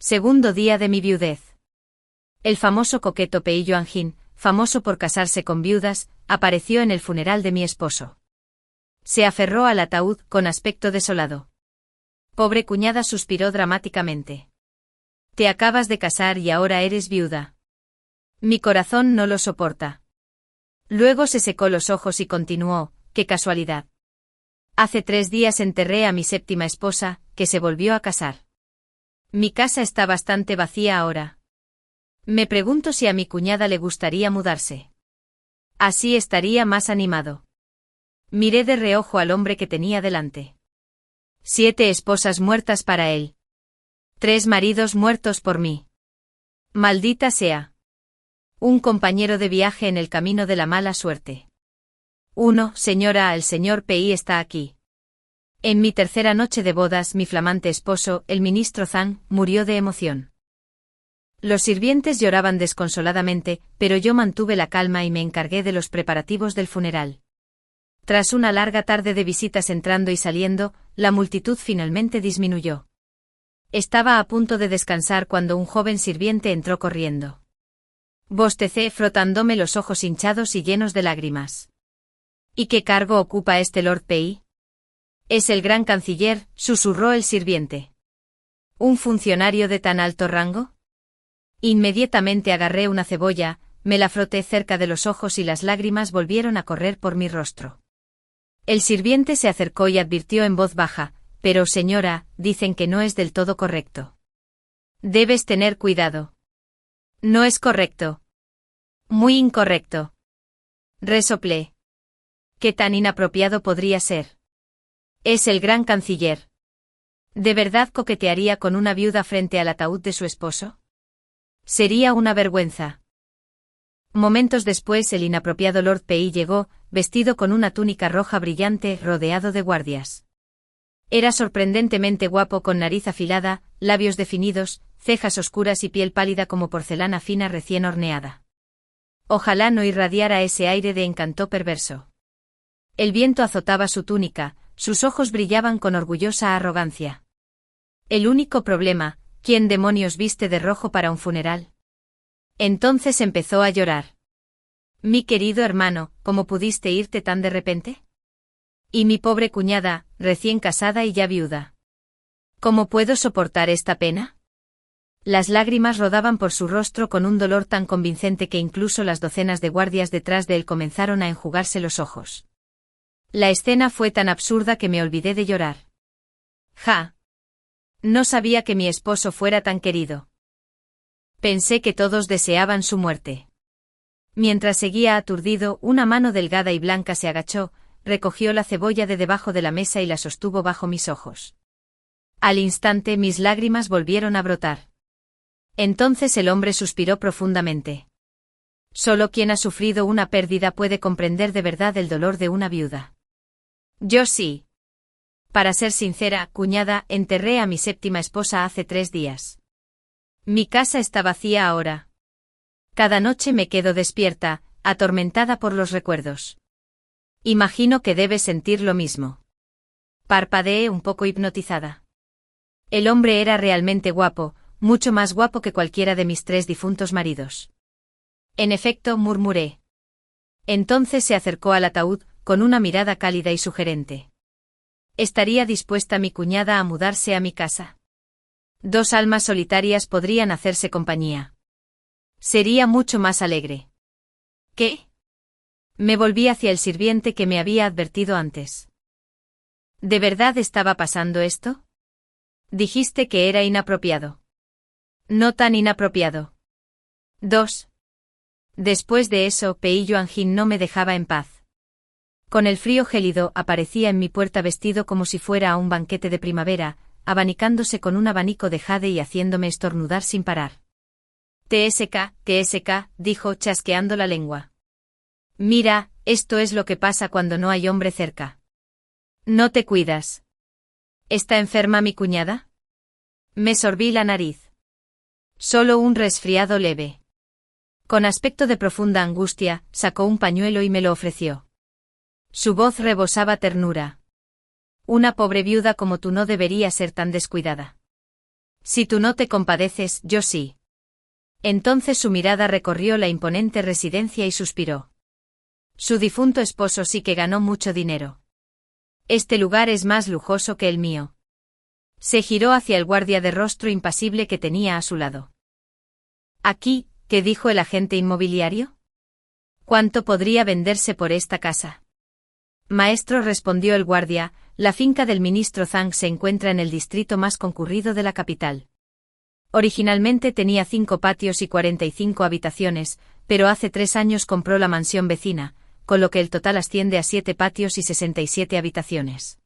Segundo día de mi viudez. El famoso coqueto Pei Yuanjin, famoso por casarse con viudas, apareció en el funeral de mi esposo. Se aferró al ataúd con aspecto desolado. Pobre cuñada, suspiró dramáticamente. Te acabas de casar y ahora eres viuda. Mi corazón no lo soporta. Luego se secó los ojos y continuó, qué casualidad. Hace 3 días enterré a mi séptima esposa, que se volvió a casar. Mi casa está bastante vacía ahora. Me pregunto si a mi cuñada le gustaría mudarse. Así estaría más animado. Miré de reojo al hombre que tenía delante. 7 esposas muertas para él. 3 maridos muertos por mí. Maldita sea. Un compañero de viaje en el camino de la mala suerte. Señora, el señor Pei está aquí. En mi tercera noche de bodas, mi flamante esposo, el ministro Zhang, murió de emoción. Los sirvientes lloraban desconsoladamente, pero yo mantuve la calma y me encargué de los preparativos del funeral. Tras una larga tarde de visitas entrando y saliendo, la multitud finalmente disminuyó. Estaba a punto de descansar cuando un joven sirviente entró corriendo. Bostecé frotándome los ojos hinchados y llenos de lágrimas. ¿Y qué cargo ocupa este Lord Pei? Es el gran canciller, susurró el sirviente. ¿Un funcionario de tan alto rango? Inmediatamente agarré una cebolla, me la froté cerca de los ojos y las lágrimas volvieron a correr por mi rostro. El sirviente se acercó y advirtió en voz baja, pero señora, dicen que no es del todo correcto. Debes tener cuidado. No es correcto. Muy incorrecto. Resoplé. ¿Qué tan inapropiado podría ser? Es el gran canciller. ¿De verdad coquetearía con una viuda frente al ataúd de su esposo? Sería una vergüenza. Momentos después el inapropiado Lord Pei llegó, vestido con una túnica roja brillante, rodeado de guardias. Era sorprendentemente guapo, con nariz afilada, labios definidos, cejas oscuras y piel pálida como porcelana fina recién horneada. Ojalá no irradiara ese aire de encanto perverso. El viento azotaba su túnica, sus ojos brillaban con orgullosa arrogancia. El único problema, ¿quién demonios viste de rojo para un funeral? Entonces empezó a llorar. Mi querido hermano, ¿cómo pudiste irte tan de repente? Y mi pobre cuñada, recién casada y ya viuda. ¿Cómo puedo soportar esta pena? Las lágrimas rodaban por su rostro con un dolor tan convincente que incluso las docenas de guardias detrás de él comenzaron a enjugarse los ojos. La escena fue tan absurda que me olvidé de llorar. ¡Ja! No sabía que mi esposo fuera tan querido. Pensé que todos deseaban su muerte. Mientras seguía aturdido, una mano delgada y blanca se agachó, recogió la cebolla de debajo de la mesa y la sostuvo bajo mis ojos. Al instante mis lágrimas volvieron a brotar. Entonces el hombre suspiró profundamente. Solo quien ha sufrido una pérdida puede comprender de verdad el dolor de una viuda. Yo sí. Para ser sincera, cuñada, enterré a mi séptima esposa hace 3 días. Mi casa está vacía ahora. Cada noche me quedo despierta, atormentada por los recuerdos. Imagino que debes sentir lo mismo. Parpadeé un poco hipnotizada. El hombre era realmente guapo, mucho más guapo que cualquiera de mis 3 difuntos maridos. En efecto, murmuré. Entonces se acercó al ataúd, con una mirada cálida y sugerente. ¿Estaría dispuesta mi cuñada a mudarse a mi casa? 2 almas solitarias podrían hacerse compañía. Sería mucho más alegre. ¿Qué? Me volví hacia el sirviente que me había advertido antes. ¿De verdad estaba pasando esto? Dijiste que era inapropiado. No tan inapropiado. 2. Después de eso, Pei Yuanjin no me dejaba en paz. Con el frío gélido aparecía en mi puerta vestido como si fuera a un banquete de primavera, abanicándose con un abanico de jade y haciéndome estornudar sin parar. TSK, dijo chasqueando la lengua. Mira, esto es lo que pasa cuando no hay hombre cerca. No te cuidas. ¿Está enferma mi cuñada? Me sorbí la nariz. Solo un resfriado leve. Con aspecto de profunda angustia, sacó un pañuelo y me lo ofreció. Su voz rebosaba ternura. Una pobre viuda como tú no debería ser tan descuidada. Si tú no te compadeces, yo sí. Entonces su mirada recorrió la imponente residencia y suspiró. Su difunto esposo sí que ganó mucho dinero. Este lugar es más lujoso que el mío. Se giró hacia el guardia de rostro impasible que tenía a su lado. Aquí, ¿qué dijo el agente inmobiliario? ¿Cuánto podría venderse por esta casa? Maestro, respondió el guardia, la finca del ministro Zhang se encuentra en el distrito más concurrido de la capital. Originalmente tenía 5 patios y 45 habitaciones, pero hace 3 años compró la mansión vecina, con lo que el total asciende a 7 patios y 67 habitaciones.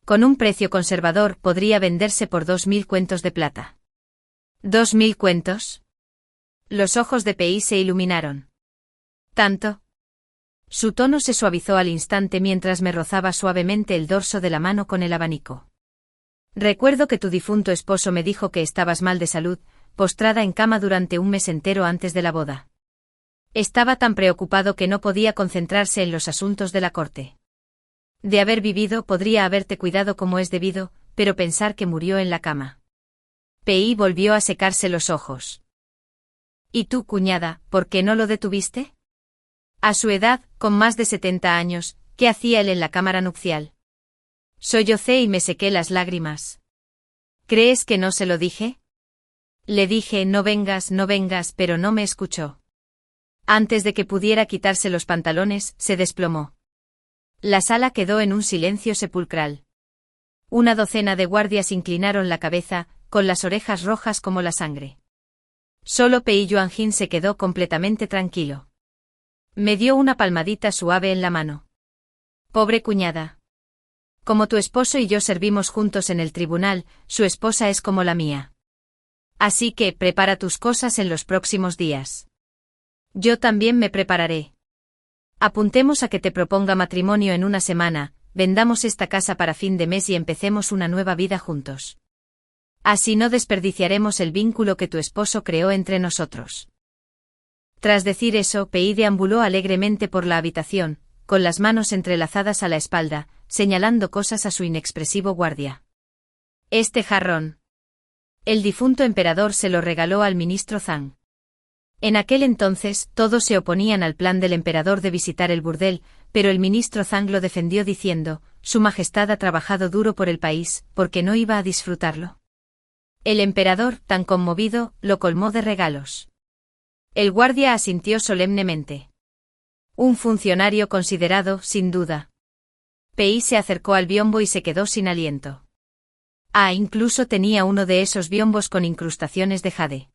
Con un precio conservador podría venderse por 2.000 cuentos de plata. ¿2.000 cuentos? Los ojos de Pei se iluminaron. ¿Tanto? Su tono se suavizó al instante mientras me rozaba suavemente el dorso de la mano con el abanico. Recuerdo que tu difunto esposo me dijo que estabas mal de salud, postrada en cama durante un mes entero antes de la boda. Estaba tan preocupado que no podía concentrarse en los asuntos de la corte. De haber vivido podría haberte cuidado como es debido, pero pensar que murió en la cama. Pei volvió a secarse los ojos. ¿Y tú, cuñada, por qué no lo detuviste? A su edad, con más de 70 años, ¿qué hacía él en la cámara nupcial? Sollocé y me sequé las lágrimas. ¿Crees que no se lo dije? Le dije no vengas, pero no me escuchó. Antes de que pudiera quitarse los pantalones, se desplomó. La sala quedó en un silencio sepulcral. Una docena de guardias inclinaron la cabeza, con las orejas rojas como la sangre. Solo Pei Yuanjin se quedó completamente tranquilo. Me dio una palmadita suave en la mano. Pobre cuñada. Como tu esposo y yo servimos juntos en el tribunal, su esposa es como la mía. Así que prepara tus cosas en los próximos días. Yo también me prepararé. Apuntemos a que te proponga matrimonio en una semana, vendamos esta casa para fin de mes y empecemos una nueva vida juntos. Así no desperdiciaremos el vínculo que tu esposo creó entre nosotros. Tras decir eso, Pei deambuló alegremente por la habitación, con las manos entrelazadas a la espalda, señalando cosas a su inexpresivo guardia. Este jarrón. El difunto emperador se lo regaló al ministro Zhang. En aquel entonces, todos se oponían al plan del emperador de visitar el burdel, pero el ministro Zhang lo defendió diciendo, Su Majestad ha trabajado duro por el país, ¿por qué no iba a disfrutarlo? El emperador, tan conmovido, lo colmó de regalos. El guardia asintió solemnemente. Un funcionario considerado, sin duda. Pei se acercó al biombo y se quedó sin aliento. Incluso tenía uno de esos biombos con incrustaciones de jade.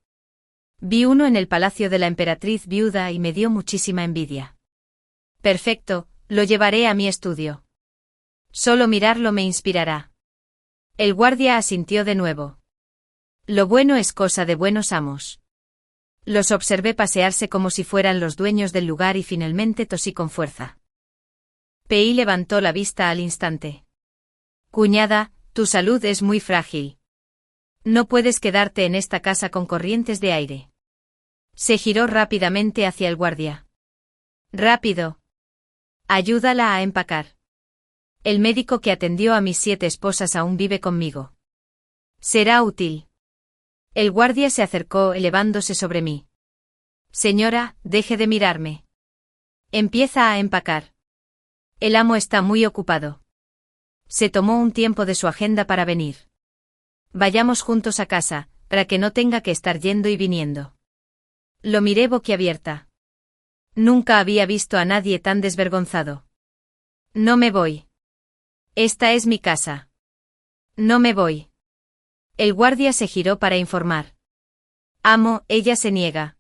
Vi uno en el palacio de la emperatriz viuda y me dio muchísima envidia. Perfecto, lo llevaré a mi estudio. Solo mirarlo me inspirará. El guardia asintió de nuevo. Lo bueno es cosa de buenos amos. Los observé pasearse como si fueran los dueños del lugar y finalmente tosí con fuerza. Pei levantó la vista al instante. Cuñada, tu salud es muy frágil. No puedes quedarte en esta casa con corrientes de aire. Se giró rápidamente hacia el guardia. Rápido. Ayúdala a empacar. El médico que atendió a mis 7 esposas aún vive conmigo. Será útil. El guardia se acercó elevándose sobre mí. Señora, deje de mirarme. Empieza a empacar. El amo está muy ocupado. Se tomó un tiempo de su agenda para venir. Vayamos juntos a casa, para que no tenga que estar yendo y viniendo. Lo miré boquiabierta. Nunca había visto a nadie tan desvergonzado. No me voy. Esta es mi casa. No me voy. El guardia se giró para informar. Amo, ella se niega.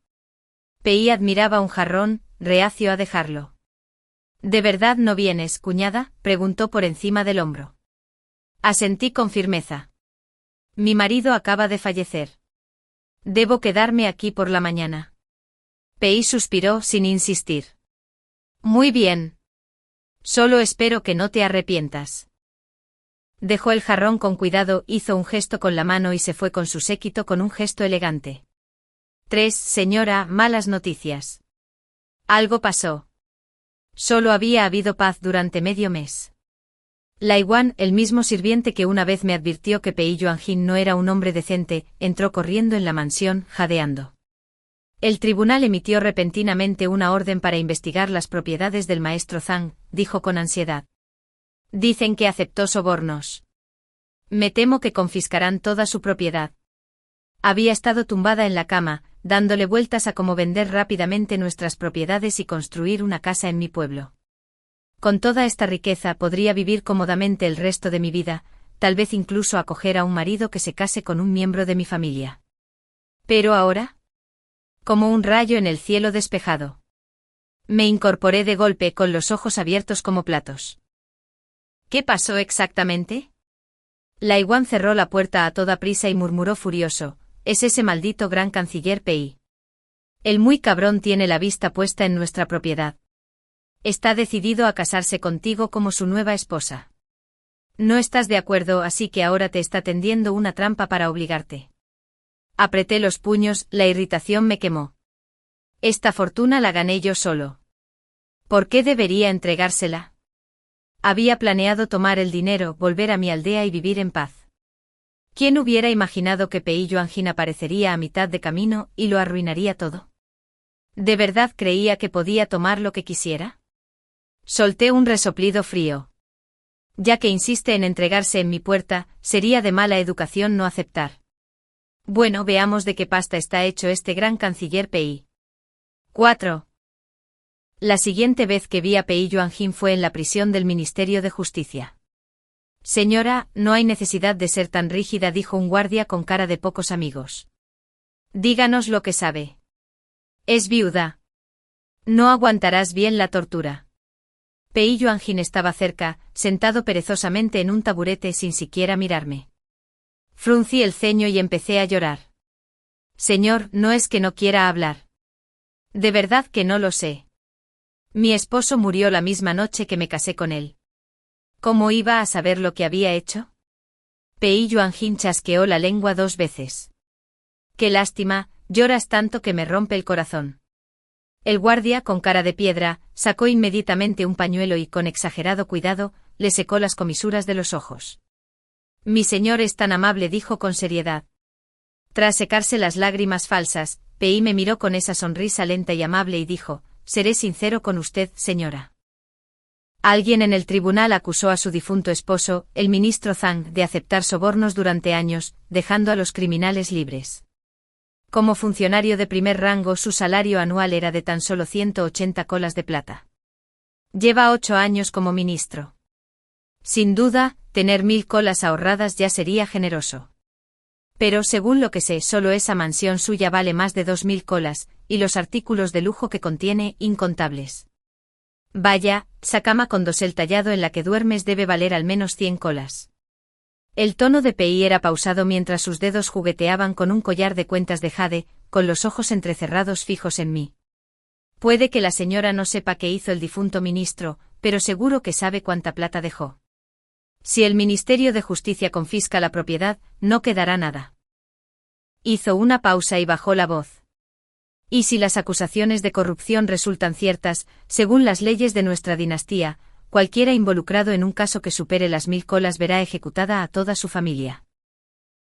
Pei admiraba un jarrón, reacio a dejarlo. ¿De verdad no vienes, cuñada?, preguntó por encima del hombro. Asentí con firmeza. Mi marido acaba de fallecer. Debo quedarme aquí por la mañana. Pei suspiró sin insistir. Muy bien. Solo espero que no te arrepientas. Dejó el jarrón con cuidado, hizo un gesto con la mano y se fue con su séquito con un gesto elegante. 3. Señora, malas noticias. Algo pasó. Solo había habido paz durante medio mes. Laiwan, el mismo sirviente que una vez me advirtió que Pei Yuanjin no era un hombre decente, entró corriendo en la mansión, jadeando. El tribunal emitió repentinamente una orden para investigar las propiedades del maestro Zhang, dijo con ansiedad. Dicen que aceptó sobornos. Me temo que confiscarán toda su propiedad. Había estado tumbada en la cama, dándole vueltas a cómo vender rápidamente nuestras propiedades y construir una casa en mi pueblo. Con toda esta riqueza podría vivir cómodamente el resto de mi vida, tal vez incluso acoger a un marido que se case con un miembro de mi familia. Pero ahora, como un rayo en el cielo despejado, me incorporé de golpe con los ojos abiertos como platos. ¿Qué pasó exactamente? Laiwan cerró la puerta a toda prisa y murmuró furioso, es ese maldito gran canciller Pei. El muy cabrón tiene la vista puesta en nuestra propiedad. Está decidido a casarse contigo como su nueva esposa. No estás de acuerdo, así que ahora te está tendiendo una trampa para obligarte. Apreté los puños, la irritación me quemó. Esta fortuna la gané yo solo. ¿Por qué debería entregársela? Había planeado tomar el dinero, volver a mi aldea y vivir en paz. ¿Quién hubiera imaginado que Pei Yuanjin aparecería a mitad de camino y lo arruinaría todo? ¿De verdad creía que podía tomar lo que quisiera? Solté un resoplido frío. Ya que insiste en entregarse en mi puerta, sería de mala educación no aceptar. Bueno, veamos de qué pasta está hecho este gran canciller Pei. 4. La siguiente vez que vi a Pei Yuanjin fue en la prisión del Ministerio de Justicia. Señora, no hay necesidad de ser tan rígida, dijo un guardia con cara de pocos amigos. Díganos lo que sabe. Es viuda. No aguantarás bien la tortura. Pei Yuanjin estaba cerca, sentado perezosamente en un taburete sin siquiera mirarme. Fruncí el ceño y empecé a llorar. Señor, no es que no quiera hablar. De verdad que no lo sé. Mi esposo murió la misma noche que me casé con él. ¿Cómo iba a saber lo que había hecho? Pei Yuanjin chasqueó la lengua 2 veces. Qué lástima, lloras tanto que me rompe el corazón. El guardia, con cara de piedra, sacó inmediatamente un pañuelo y con exagerado cuidado, le secó las comisuras de los ojos. Mi señor es tan amable, dijo con seriedad. Tras secarse las lágrimas falsas, Pei me miró con esa sonrisa lenta y amable y dijo, seré sincero con usted, señora. Alguien en el tribunal acusó a su difunto esposo, el ministro Zhang, de aceptar sobornos durante años, dejando a los criminales libres. Como funcionario de primer rango, su salario anual era de tan solo 180 colas de plata. Lleva 8 años como ministro. Sin duda, tener 1000 colas ahorradas ya sería generoso. Pero según lo que sé, solo esa mansión suya vale más de 2000 colas, y los artículos de lujo que contiene, incontables. Vaya, esa cama con dosel tallado en la que duermes debe valer al menos 100 colas. El tono de Pei era pausado mientras sus dedos jugueteaban con un collar de cuentas de jade, con los ojos entrecerrados fijos en mí. Puede que la señora no sepa qué hizo el difunto ministro, pero seguro que sabe cuánta plata dejó. Si el Ministerio de Justicia confisca la propiedad, no quedará nada. Hizo una pausa y bajó la voz. Y si las acusaciones de corrupción resultan ciertas, según las leyes de nuestra dinastía, cualquiera involucrado en un caso que supere las 1000 colas verá ejecutada a toda su familia.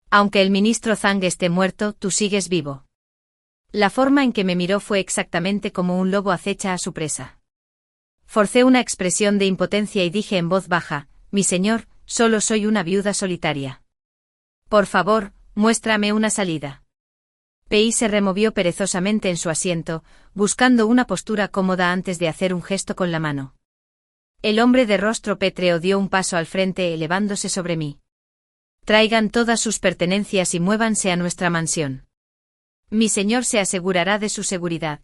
Aunque el ministro Zhang esté muerto, tú sigues vivo. La forma en que me miró fue exactamente como un lobo acecha a su presa. Forcé una expresión de impotencia y dije en voz baja, mi señor, solo soy una viuda solitaria. Por favor, muéstrame una salida. Pei se removió perezosamente en su asiento, buscando una postura cómoda antes de hacer un gesto con la mano. El hombre de rostro pétreo dio un paso al frente elevándose sobre mí. Traigan todas sus pertenencias y muévanse a nuestra mansión. Mi señor se asegurará de su seguridad.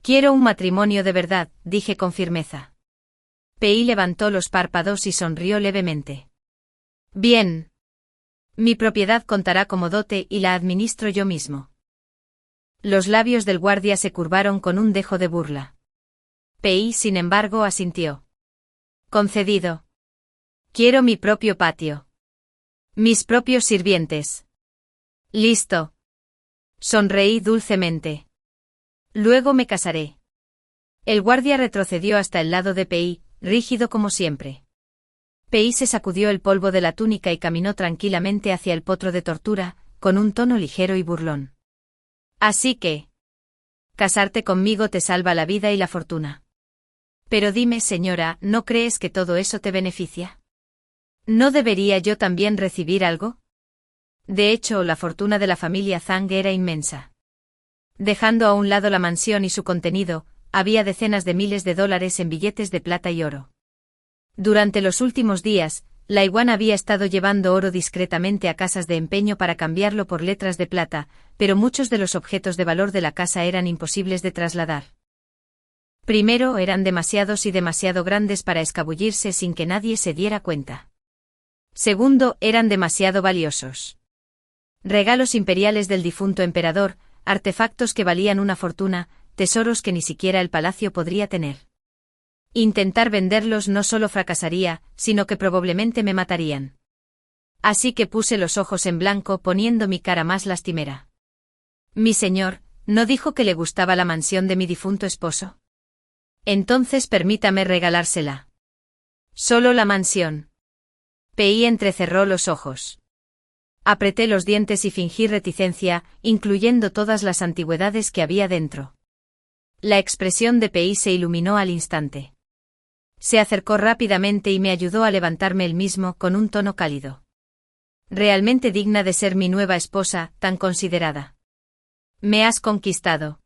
Quiero un matrimonio de verdad, dije con firmeza. Pei levantó los párpados y sonrió levemente. Bien. Mi propiedad contará como dote y la administro yo mismo. Los labios del guardia se curvaron con un dejo de burla. Pei, sin embargo, asintió. Concedido. Quiero mi propio patio. Mis propios sirvientes. Listo. Sonreí dulcemente. Luego me casaré. El guardia retrocedió hasta el lado de Pei, rígido como siempre. Pei se sacudió el polvo de la túnica y caminó tranquilamente hacia el potro de tortura, con un tono ligero y burlón. Así que... casarte conmigo te salva la vida y la fortuna. Pero dime, señora, ¿no crees que todo eso te beneficia? ¿No debería yo también recibir algo? De hecho, la fortuna de la familia Zhang era inmensa. Dejando a un lado la mansión y su contenido, había decenas de miles de dólares en billetes de plata y oro. Durante los últimos días, Lai Wan había estado llevando oro discretamente a casas de empeño para cambiarlo por letras de plata, pero muchos de los objetos de valor de la casa eran imposibles de trasladar. Primero, eran demasiados y demasiado grandes para escabullirse sin que nadie se diera cuenta. Segundo, eran demasiado valiosos. Regalos imperiales del difunto emperador, artefactos que valían una fortuna, tesoros que ni siquiera el palacio podría tener. Intentar venderlos no solo fracasaría, sino que probablemente me matarían. Así que puse los ojos en blanco poniendo mi cara más lastimera. Mi señor, ¿no dijo que le gustaba la mansión de mi difunto esposo? Entonces permítame regalársela. Solo la mansión. Pei entrecerró los ojos. Apreté los dientes y fingí reticencia, incluyendo todas las antigüedades que había dentro. La expresión de Pei se iluminó al instante. Se acercó rápidamente y me ayudó a levantarme él mismo con un tono cálido. Realmente digna de ser mi nueva esposa, tan considerada. Me has conquistado.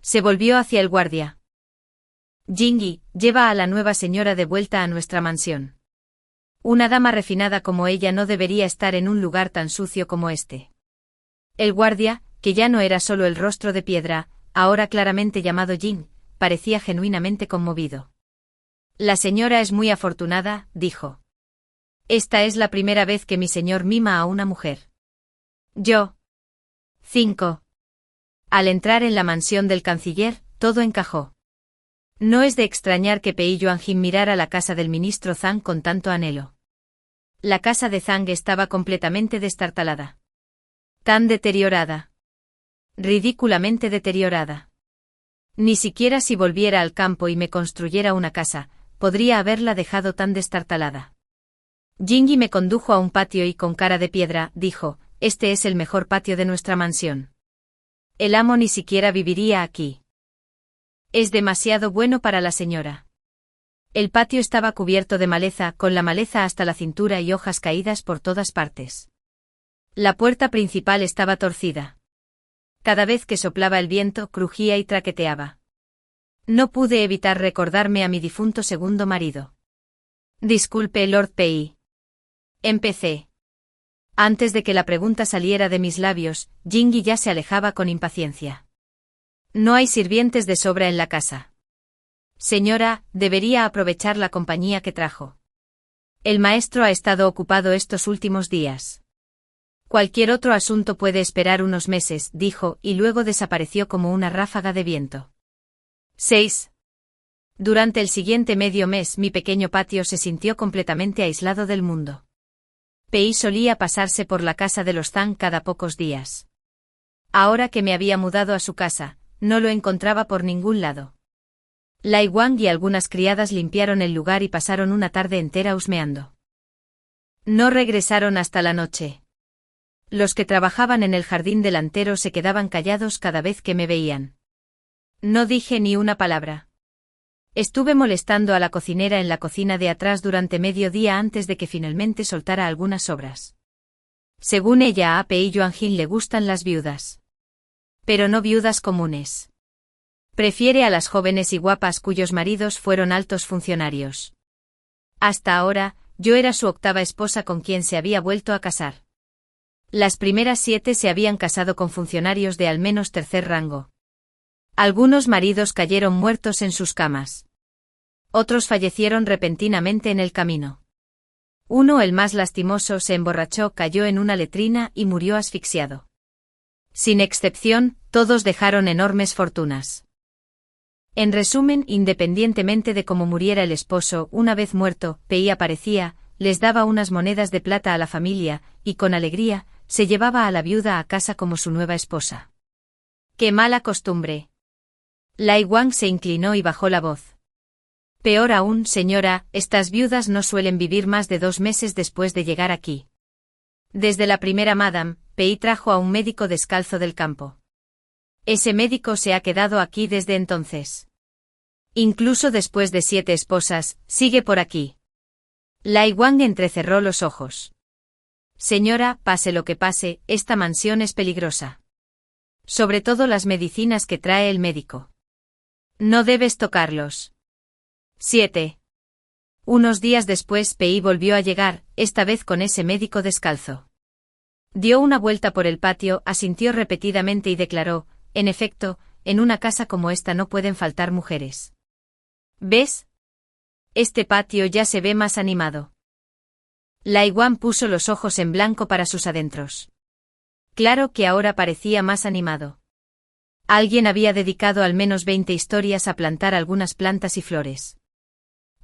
Se volvió hacia el guardia. Jingyi, lleva a la nueva señora de vuelta a nuestra mansión. Una dama refinada como ella no debería estar en un lugar tan sucio como este. El guardia, que ya no era solo el rostro de piedra, ahora claramente llamado Jin, parecía genuinamente conmovido. La señora es muy afortunada, dijo. Esta es la primera vez que mi señor mima a una mujer. Yo. 5. Al entrar en la mansión del canciller, todo encajó. No es de extrañar que Pei Yuanjin mirara la casa del ministro Zhang con tanto anhelo. La casa de Zhang estaba completamente destartalada. Tan deteriorada. Ridículamente deteriorada. Ni siquiera si volviera al campo y me construyera una casa, podría haberla dejado tan destartalada. Jingyi me condujo a un patio y con cara de piedra, dijo, este es el mejor patio de nuestra mansión. El amo ni siquiera viviría aquí. Es demasiado bueno para la señora. El patio estaba cubierto de maleza, con la maleza hasta la cintura y hojas caídas por todas partes. La puerta principal estaba torcida. Cada vez que soplaba el viento, crujía y traqueteaba. No pude evitar recordarme a mi difunto segundo marido. Disculpe, Lord Pei. Empecé. Antes de que la pregunta saliera de mis labios, Jingyi ya se alejaba con impaciencia. No hay sirvientes de sobra en la casa. Señora, debería aprovechar la compañía que trajo. El maestro ha estado ocupado estos últimos días. Cualquier otro asunto puede esperar unos meses, dijo, y luego desapareció como una ráfaga de viento. 6. Durante el siguiente medio mes mi pequeño patio se sintió completamente aislado del mundo. Pei solía pasarse por la casa de los Zhang cada pocos días. Ahora que me había mudado a su casa, no lo encontraba por ningún lado. Lai Wang y algunas criadas limpiaron el lugar y pasaron una tarde entera husmeando. No regresaron hasta la noche. Los que trabajaban en el jardín delantero se quedaban callados cada vez que me veían. No dije ni una palabra. Estuve molestando a la cocinera en la cocina de atrás durante medio día antes de que finalmente soltara algunas sobras. Según ella, a Pei Yuanjin le gustan las viudas. Pero no viudas comunes. Prefiere a las jóvenes y guapas cuyos maridos fueron altos funcionarios. Hasta ahora, yo era su octava esposa con quien se había vuelto a casar. Las primeras 7 se habían casado con funcionarios de al menos tercer rango. Algunos maridos cayeron muertos en sus camas. Otros fallecieron repentinamente en el camino. Uno, el más lastimoso, se emborrachó, cayó en una letrina y murió asfixiado. Sin excepción, todos dejaron enormes fortunas. En resumen, independientemente de cómo muriera el esposo, una vez muerto, Pei aparecía, les daba unas monedas de plata a la familia, y con alegría, se llevaba a la viuda a casa como su nueva esposa. ¡Qué mala costumbre! Lai Wang se inclinó y bajó la voz. Peor aún, señora, estas viudas no suelen vivir más de 2 meses después de llegar aquí. Desde la primera Madame, Pei trajo a un médico descalzo del campo. Ese médico se ha quedado aquí desde entonces. Incluso después de 7 esposas, sigue por aquí. Lai Wang entrecerró los ojos. Señora, pase lo que pase, esta mansión es peligrosa. Sobre todo las medicinas que trae el médico. No debes tocarlos. 7. Unos días después Pei volvió a llegar, esta vez con ese médico descalzo. Dio una vuelta por el patio, asintió repetidamente y declaró, en efecto, en una casa como esta no pueden faltar mujeres. ¿Ves? Este patio ya se ve más animado. Lai Wang puso los ojos en blanco para sus adentros. Claro que ahora parecía más animado. Alguien había dedicado al menos 20 historias a plantar algunas plantas y flores.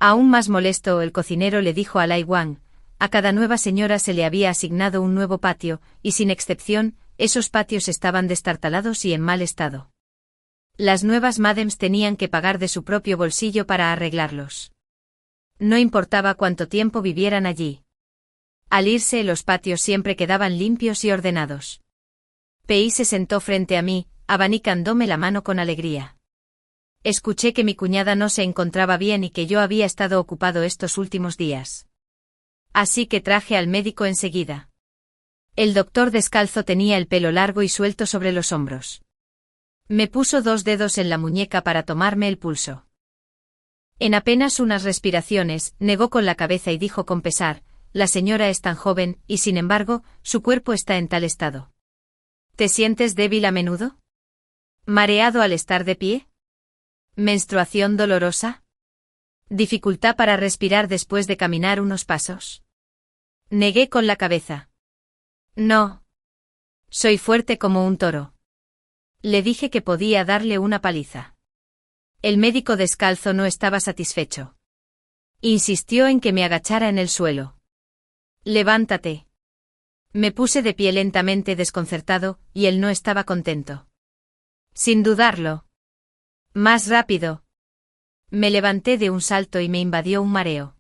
Aún más molesto, el cocinero le dijo a Lai Wang, a cada nueva señora se le había asignado un nuevo patio, y sin excepción, esos patios estaban destartalados y en mal estado. Las nuevas Madems tenían que pagar de su propio bolsillo para arreglarlos. No importaba cuánto tiempo vivieran allí. Al irse, los patios siempre quedaban limpios y ordenados. Pei se sentó frente a mí, abanicándome la mano con alegría. Escuché que mi cuñada no se encontraba bien y que yo había estado ocupado estos últimos días. Así que traje al médico enseguida. El doctor descalzo tenía el pelo largo y suelto sobre los hombros. Me puso 2 dedos en la muñeca para tomarme el pulso. En apenas unas respiraciones, negó con la cabeza y dijo con pesar, la señora es tan joven, y sin embargo, su cuerpo está en tal estado. ¿Te sientes débil a menudo? ¿Mareado al estar de pie? ¿Menstruación dolorosa? ¿Dificultad para respirar después de caminar unos pasos? Negué con la cabeza. No. Soy fuerte como un toro. Le dije que podía darle una paliza. El médico descalzo no estaba satisfecho. Insistió en que me agachara en el suelo. Levántate. Me puse de pie lentamente desconcertado, y él no estaba contento. Sin dudarlo. Más rápido. Me levanté de un salto y me invadió un mareo.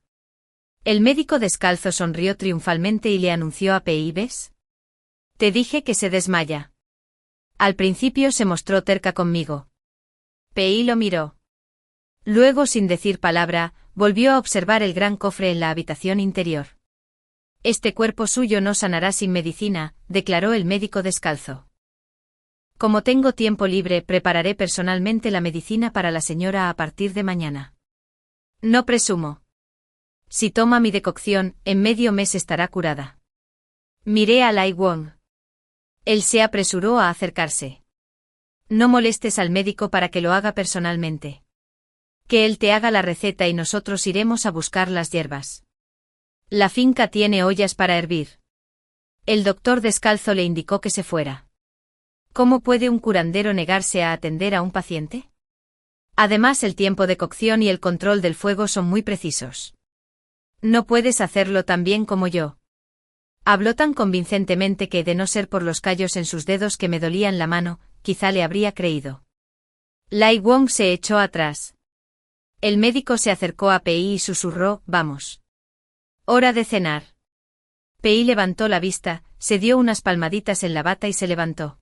El médico descalzo sonrió triunfalmente y le anunció a Pei, ¿ves? Te dije que se desmaya. Al principio se mostró terca conmigo. Pei lo miró. Luego, sin decir palabra, volvió a observar el gran cofre en la habitación interior. Este cuerpo suyo no sanará sin medicina, declaró el médico descalzo. Como tengo tiempo libre, prepararé personalmente la medicina para la señora a partir de mañana. No presumo. Si toma mi decocción, en medio mes estará curada. Miré a Lai Wang. Él se apresuró a acercarse. No molestes al médico para que lo haga personalmente. Que él te haga la receta y nosotros iremos a buscar las hierbas. La finca tiene ollas para hervir. El doctor descalzo le indicó que se fuera. ¿Cómo puede un curandero negarse a atender a un paciente? Además, el tiempo de cocción y el control del fuego son muy precisos. No puedes hacerlo tan bien como yo. Habló tan convincentemente que, de no ser por los callos en sus dedos que me dolían la mano, quizá le habría creído. Lai Wang se echó atrás. El médico se acercó a Pei y susurró, vamos. Hora de cenar. Pei levantó la vista, se dio unas palmaditas en la bata y se levantó.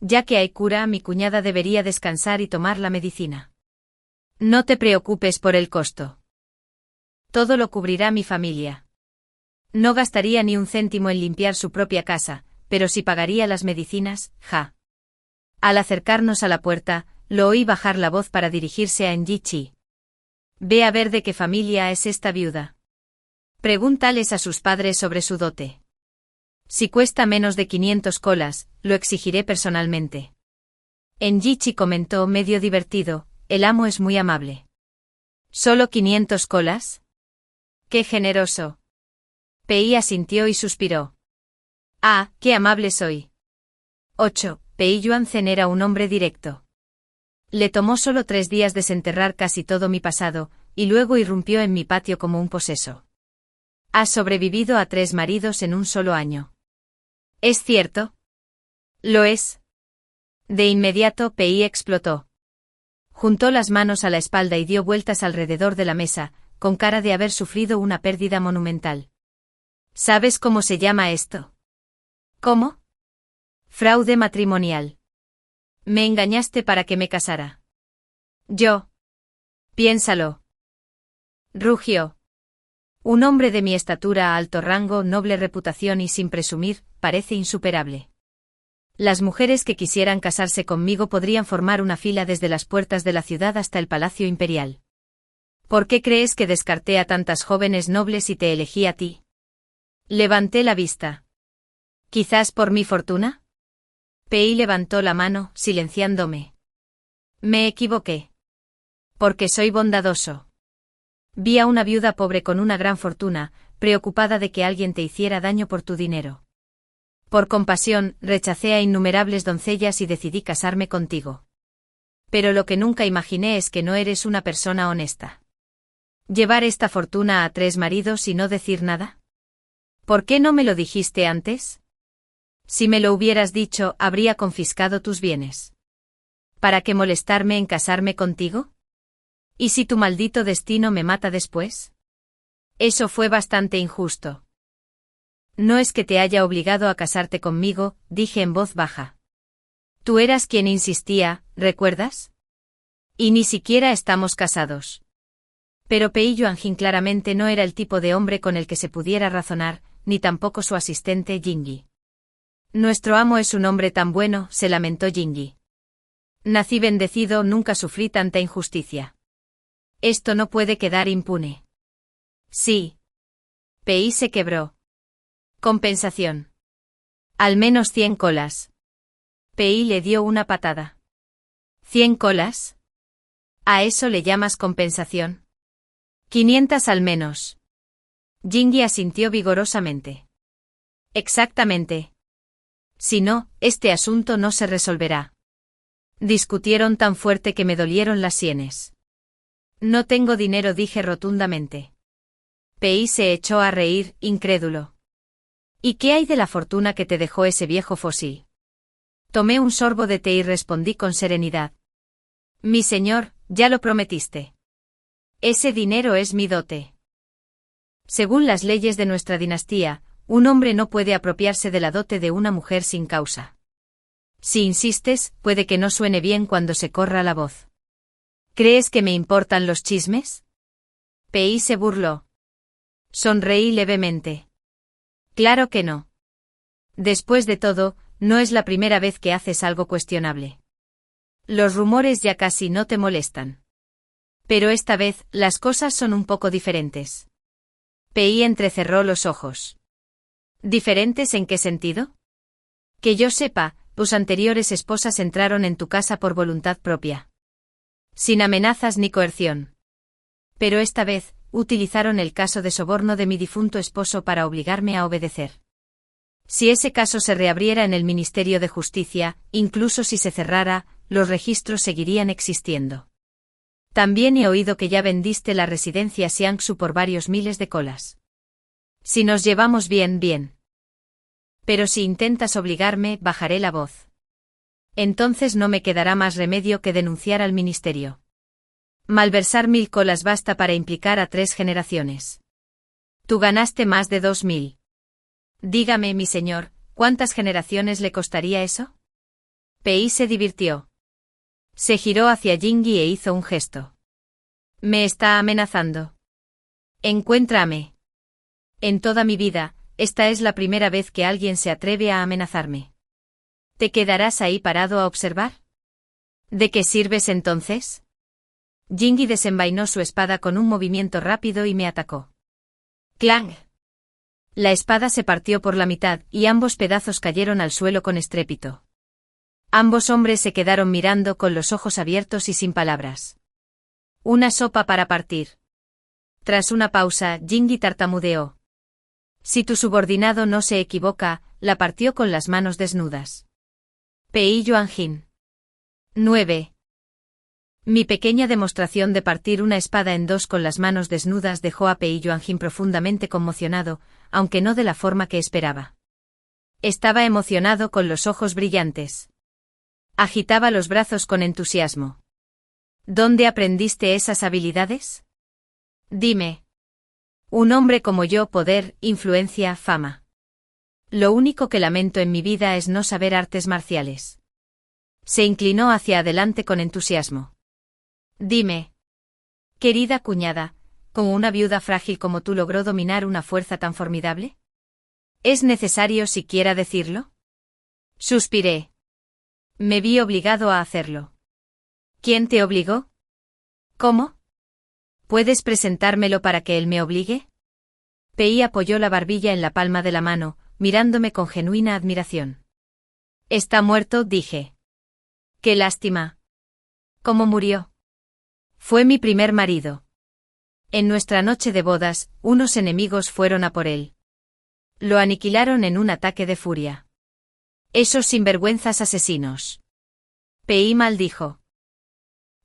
Ya que hay cura, mi cuñada debería descansar y tomar la medicina. No te preocupes por el costo. Todo lo cubrirá mi familia. No gastaría ni un céntimo en limpiar su propia casa, pero sí pagaría las medicinas, ja. Al acercarnos a la puerta, lo oí bajar la voz para dirigirse a Enji. Ve a ver de qué familia es esta viuda. Pregúntales a sus padres sobre su dote. Si cuesta menos de 500 colas, lo exigiré personalmente. Enji comentó medio divertido, el amo es muy amable. ¿Solo 500 colas? ¡Qué generoso! Pei asintió y suspiró. Ah, qué amable soy. 8. Pei Yuanzen era un hombre directo. Le tomó solo 3 días desenterrar casi todo mi pasado, y luego irrumpió en mi patio como un poseso. Has sobrevivido a 3 maridos en un solo año. ¿Es cierto? Lo es. De inmediato Pei explotó. Juntó las manos a la espalda y dio vueltas alrededor de la mesa, con cara de haber sufrido una pérdida monumental. ¿Sabes cómo se llama esto? ¿Cómo? Fraude matrimonial. Me engañaste para que me casara. Yo. Piénsalo. Rugió. Un hombre de mi estatura, alto rango, noble reputación y sin presumir, parece insuperable. Las mujeres que quisieran casarse conmigo podrían formar una fila desde las puertas de la ciudad hasta el Palacio Imperial. ¿Por qué crees que descarté a tantas jóvenes nobles y te elegí a ti? Levanté la vista. ¿Quizás por mi fortuna? Pei levantó la mano, silenciándome. Me equivoqué. Porque soy bondadoso. Vi a una viuda pobre con una gran fortuna, preocupada de que alguien te hiciera daño por tu dinero. Por compasión, rechacé a innumerables doncellas y decidí casarme contigo. Pero lo que nunca imaginé es que no eres una persona honesta. ¿Llevar esta fortuna a 3 maridos y no decir nada? ¿Por qué no me lo dijiste antes? Si me lo hubieras dicho, habría confiscado tus bienes. ¿Para qué molestarme en casarme contigo? ¿Y si tu maldito destino me mata después? Eso fue bastante injusto. No es que te haya obligado a casarte conmigo, dije en voz baja. Tú eras quien insistía, ¿recuerdas? Y ni siquiera estamos casados. Pero Pei Yuanjin claramente no era el tipo de hombre con el que se pudiera razonar, ni tampoco su asistente Jingyi. Nuestro amo es un hombre tan bueno, se lamentó Jingyi. Nací bendecido, nunca sufrí tanta injusticia. Esto no puede quedar impune. Sí. Pei se quebró. Compensación. Al menos 100 colas. Pei le dio una patada. ¿100 colas? ¿A eso le llamas compensación? 500 al menos. Jingyi asintió vigorosamente. Exactamente. Si no, este asunto no se resolverá. Discutieron tan fuerte que me dolieron las sienes. No tengo dinero, dije rotundamente. Pei se echó a reír, incrédulo. ¿Y qué hay de la fortuna que te dejó ese viejo fósil? Tomé un sorbo de té y respondí con serenidad. Mi señor, ya lo prometiste. Ese dinero es mi dote. Según las leyes de nuestra dinastía, un hombre no puede apropiarse de la dote de una mujer sin causa. Si insistes, puede que no suene bien cuando se corra la voz. ¿Crees que me importan los chismes? Pei se burló. Sonreí levemente. Claro que no. Después de todo, no es la primera vez que haces algo cuestionable. Los rumores ya casi no te molestan. Pero esta vez, las cosas son un poco diferentes. Pei entrecerró los ojos. ¿Diferentes en qué sentido? Que yo sepa, tus anteriores esposas entraron en tu casa por voluntad propia. Sin amenazas ni coerción. Pero esta vez, utilizaron el caso de soborno de mi difunto esposo para obligarme a obedecer. Si ese caso se reabriera en el Ministerio de Justicia, incluso si se cerrara, los registros seguirían existiendo. También he oído que ya vendiste la residencia Xiangsu por varios miles de colas. Si nos llevamos bien, bien. Pero si intentas obligarme, bajaré la voz. Entonces no me quedará más remedio que denunciar al ministerio. Malversar 1000 colas basta para implicar a 3 generaciones. Tú ganaste más de 2000. Dígame, mi señor, ¿cuántas generaciones le costaría eso? Pei se divirtió. Se giró hacia Jingyi e hizo un gesto. Me está amenazando. Encuéntrame. En toda mi vida, esta es la primera vez que alguien se atreve a amenazarme. ¿Te quedarás ahí parado a observar? ¿De qué sirves entonces? Jingyi desenvainó su espada con un movimiento rápido y me atacó. ¡Clang! La espada se partió por la mitad y ambos pedazos cayeron al suelo con estrépito. Ambos hombres se quedaron mirando con los ojos abiertos y sin palabras. Una sopa para partir. Tras una pausa, Jingyi tartamudeó. Si tu subordinado no se equivoca, la partió con las manos desnudas. Pei Yuanjin. 9. Mi pequeña demostración de partir una espada en 2 con las manos desnudas dejó a Pei Yuanjin profundamente conmocionado, aunque no de la forma que esperaba. Estaba emocionado con los ojos brillantes. Agitaba los brazos con entusiasmo. ¿Dónde aprendiste esas habilidades? Dime. Un hombre como yo, poder, influencia, fama. Lo único que lamento en mi vida es no saber artes marciales. Se inclinó hacia adelante con entusiasmo. Dime. Querida cuñada, ¿cómo una viuda frágil como tú logró dominar una fuerza tan formidable? ¿Es necesario siquiera decirlo? Suspiré. Me vi obligado a hacerlo. ¿Quién te obligó? ¿Cómo? ¿Puedes presentármelo para que él me obligue? Pei apoyó la barbilla en la palma de la mano, mirándome con genuina admiración. Está muerto, dije. Qué lástima. ¿Cómo murió? Fue mi primer marido. En nuestra noche de bodas, unos enemigos fueron a por él. Lo aniquilaron en un ataque de furia. Esos sinvergüenzas asesinos. Pei maldijo.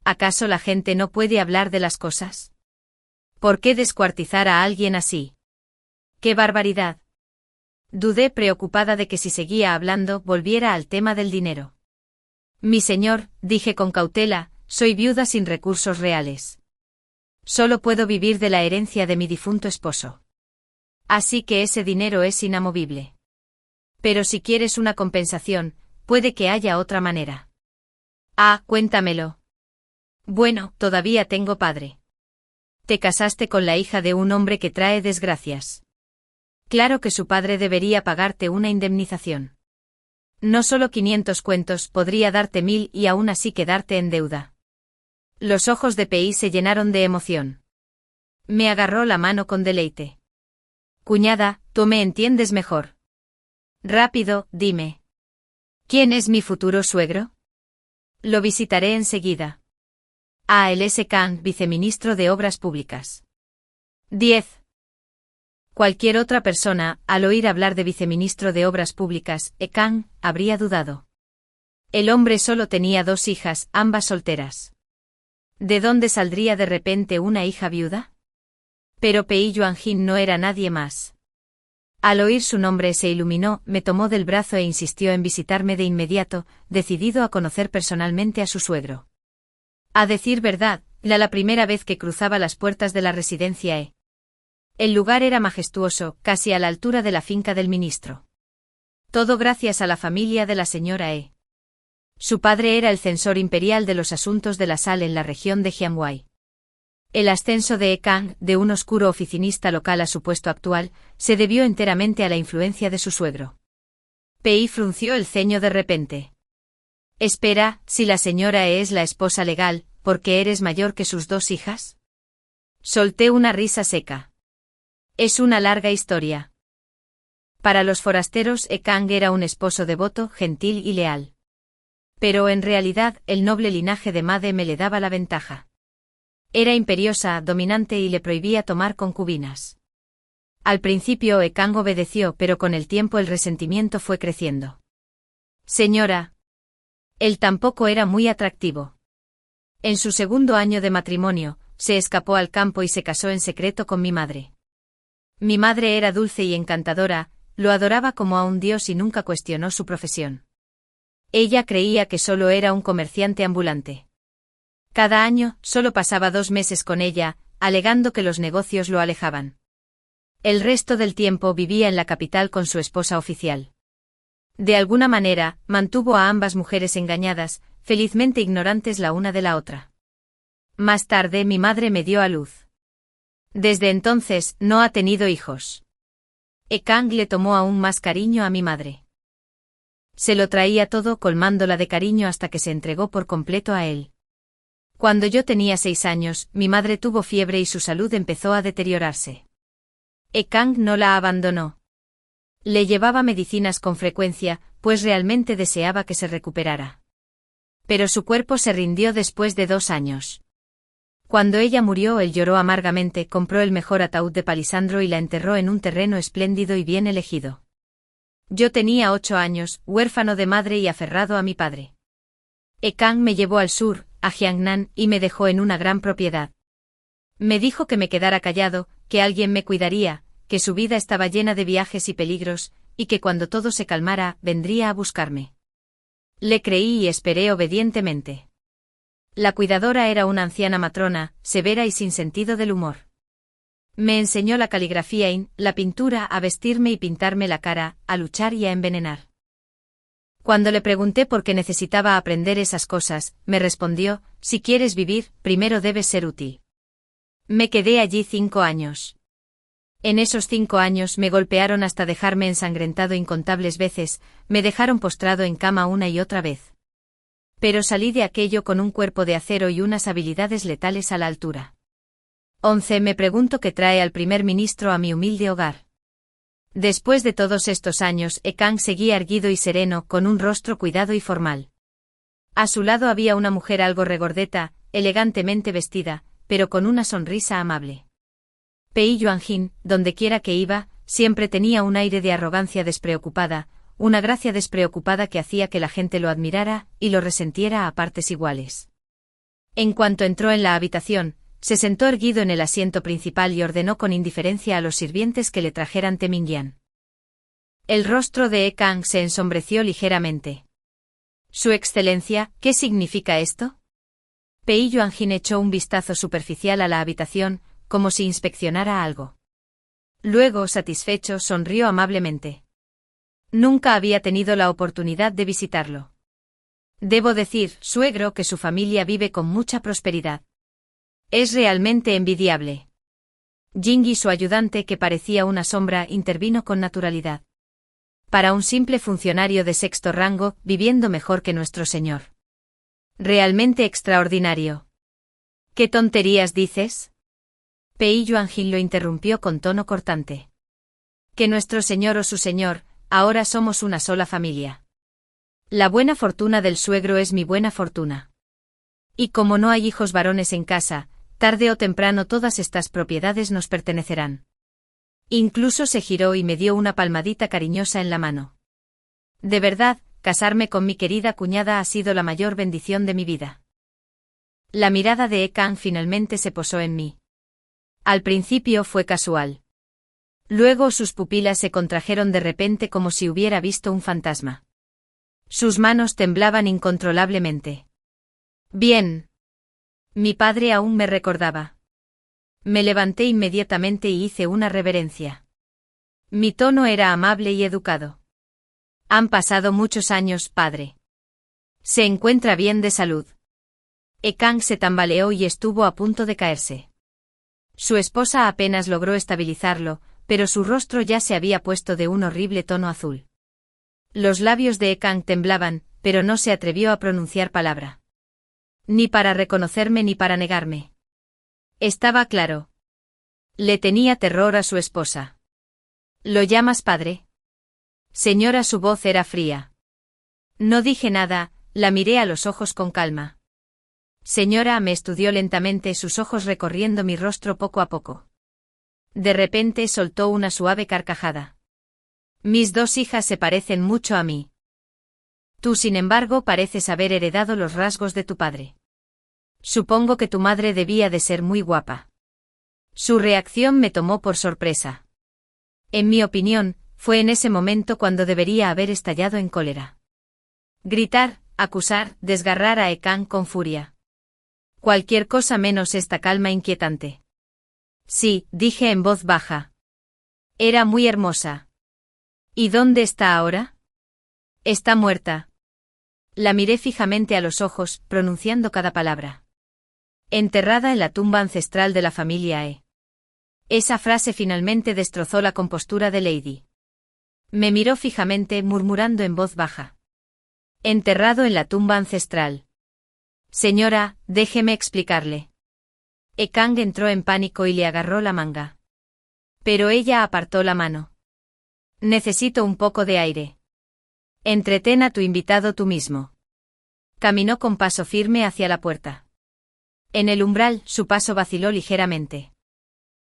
¿Acaso la gente no puede hablar de las cosas? ¿Por qué descuartizar a alguien así? ¡Qué barbaridad! Dudé preocupada de que si seguía hablando volviera al tema del dinero. Mi señor, dije con cautela, soy viuda sin recursos reales. Solo puedo vivir de la herencia de mi difunto esposo. Así que ese dinero es inamovible. Pero si quieres una compensación, puede que haya otra manera. Ah, cuéntamelo. Bueno, todavía tengo padre. Te casaste con la hija de un hombre que trae desgracias. Claro que su padre debería pagarte una indemnización. No solo 500 cuentos, podría darte 1000 y aún así quedarte en deuda. Los ojos de Pei se llenaron de emoción. Me agarró la mano con deleite. Cuñada, tú me entiendes mejor. Rápido, dime. ¿Quién es mi futuro suegro? Lo visitaré enseguida. A. L. S. Kang, viceministro de Obras Públicas. 10. Cualquier otra persona, al oír hablar de viceministro de Obras Públicas, Kang, habría dudado. El hombre solo tenía 2 hijas, ambas solteras. ¿De dónde saldría de repente una hija viuda? Pero Pei Yuanjin no era nadie más. Al oír su nombre se iluminó, me tomó del brazo e insistió en visitarme de inmediato, decidido a conocer personalmente a su suegro. A decir verdad, era la primera vez que cruzaba las puertas de la residencia E. El lugar era majestuoso, casi a la altura de la finca del ministro. Todo gracias a la familia de la señora E. Su padre era el censor imperial de los asuntos de la sal en la región de Jianghuai. El ascenso de E. Kang, de un oscuro oficinista local a su puesto actual, se debió enteramente a la influencia de su suegro. Pei frunció el ceño de repente. Espera, si la señora E es la esposa legal, ¿por qué eres mayor que sus 2 hijas? Solté una risa seca. Es una larga historia. Para los forasteros, E. Kang era un esposo devoto, gentil y leal. Pero en realidad, el noble linaje de Made me le daba la ventaja. Era imperiosa, dominante y le prohibía tomar concubinas. Al principio E. Kang obedeció, pero con el tiempo el resentimiento fue creciendo. Señora. Él tampoco era muy atractivo. En su segundo año de matrimonio, se escapó al campo y se casó en secreto con mi madre. Mi madre era dulce y encantadora, lo adoraba como a un dios y nunca cuestionó su profesión. Ella creía que solo era un comerciante ambulante. Cada año, solo pasaba 2 meses con ella, alegando que los negocios lo alejaban. El resto del tiempo vivía en la capital con su esposa oficial. De alguna manera, mantuvo a ambas mujeres engañadas, felizmente ignorantes la una de la otra. Más tarde mi madre me dio a luz. Desde entonces, no ha tenido hijos. E. Kang le tomó aún más cariño a mi madre. Se lo traía todo colmándola de cariño hasta que se entregó por completo a él. Cuando yo tenía 6 años, mi madre tuvo fiebre y su salud empezó a deteriorarse. E. Kang no la abandonó. Le llevaba medicinas con frecuencia, pues realmente deseaba que se recuperara. Pero su cuerpo se rindió después de 2 años. Cuando ella murió, él lloró amargamente, compró el mejor ataúd de palisandro y la enterró en un terreno espléndido y bien elegido. Yo tenía 8 años, huérfano de madre y aferrado a mi padre. E. Kang me llevó al sur, a Jiangnan, y me dejó en una gran propiedad. Me dijo que me quedara callado, que alguien me cuidaría, que su vida estaba llena de viajes y peligros, y que cuando todo se calmara, vendría a buscarme. Le creí y esperé obedientemente. La cuidadora era una anciana matrona, severa y sin sentido del humor. Me enseñó la caligrafía la pintura, a vestirme y pintarme la cara, a luchar y a envenenar. Cuando le pregunté por qué necesitaba aprender esas cosas, me respondió: si quieres vivir, primero debes ser útil. Me quedé allí 5 años. En esos 5 años me golpearon hasta dejarme ensangrentado incontables veces, me dejaron postrado en cama una y otra vez. Pero salí de aquello con un cuerpo de acero y unas habilidades letales a la altura. 11. Me pregunto qué trae al primer ministro a mi humilde hogar. Después de todos estos años, Kang seguía erguido y sereno, con un rostro cuidado y formal. A su lado había una mujer algo regordeta, elegantemente vestida, pero con una sonrisa amable. Pei Yuanjin, dondequiera que iba, siempre tenía un aire de arrogancia despreocupada, una gracia despreocupada que hacía que la gente lo admirara y lo resentiera a partes iguales. En cuanto entró en la habitación, se sentó erguido en el asiento principal y ordenó con indiferencia a los sirvientes que le trajeran Temingyan. El rostro de Kang se ensombreció ligeramente. Su excelencia, ¿qué significa esto? Pei Yuanjin echó un vistazo superficial a la habitación, como si inspeccionara algo. Luego, satisfecho, sonrió amablemente. Nunca había tenido la oportunidad de visitarlo. Debo decir, suegro, que su familia vive con mucha prosperidad. Es realmente envidiable. Jingyi, su ayudante, que parecía una sombra, intervino con naturalidad. Para un simple funcionario de 6º rango, viviendo mejor que nuestro señor. Realmente extraordinario. ¿Qué tonterías dices? Pei Yuanjin lo interrumpió con tono cortante. Que nuestro señor o su señor, ahora somos una sola familia. La buena fortuna del suegro es mi buena fortuna. Y como no hay hijos varones en casa, tarde o temprano todas estas propiedades nos pertenecerán. Incluso se giró y me dio una palmadita cariñosa en la mano. De verdad, casarme con mi querida cuñada ha sido la mayor bendición de mi vida. La mirada de Kang finalmente se posó en mí. Al principio fue casual. Luego sus pupilas se contrajeron de repente como si hubiera visto un fantasma. Sus manos temblaban incontrolablemente. Bien. Mi padre aún me recordaba. Me levanté inmediatamente y hice una reverencia. Mi tono era amable y educado. Han pasado muchos años, padre. Se encuentra bien de salud. Kang se tambaleó y estuvo a punto de caerse. Su esposa apenas logró estabilizarlo, pero su rostro ya se había puesto de un horrible tono azul. Los labios de Kang temblaban, pero no se atrevió a pronunciar palabra. Ni para reconocerme ni para negarme. Estaba claro. Le tenía terror a su esposa. ¿Lo llamas padre? Señora, su voz era fría. No dije nada, la miré a los ojos con calma. Señora, me estudió lentamente, sus ojos recorriendo mi rostro poco a poco. De repente soltó una suave carcajada. Mis 2 hijas se parecen mucho a mí. Tú, sin embargo, pareces haber heredado los rasgos de tu padre. Supongo que tu madre debía de ser muy guapa. Su reacción me tomó por sorpresa. En mi opinión, fue en ese momento cuando debería haber estallado en cólera. Gritar, acusar, desgarrar a Kang con furia. Cualquier cosa menos esta calma inquietante. Sí, dije en voz baja. Era muy hermosa. ¿Y dónde está ahora? Está muerta. La miré fijamente a los ojos, pronunciando cada palabra. Enterrada en la tumba ancestral de la familia E. Esa frase finalmente destrozó la compostura de Lady. Me miró fijamente, murmurando en voz baja. Enterrado en la tumba ancestral. Señora, déjeme explicarle. Kang entró en pánico y le agarró la manga. Pero ella apartó la mano. Necesito un poco de aire. Entretén a tu invitado tú mismo. Caminó con paso firme hacia la puerta. En el umbral, su paso vaciló ligeramente.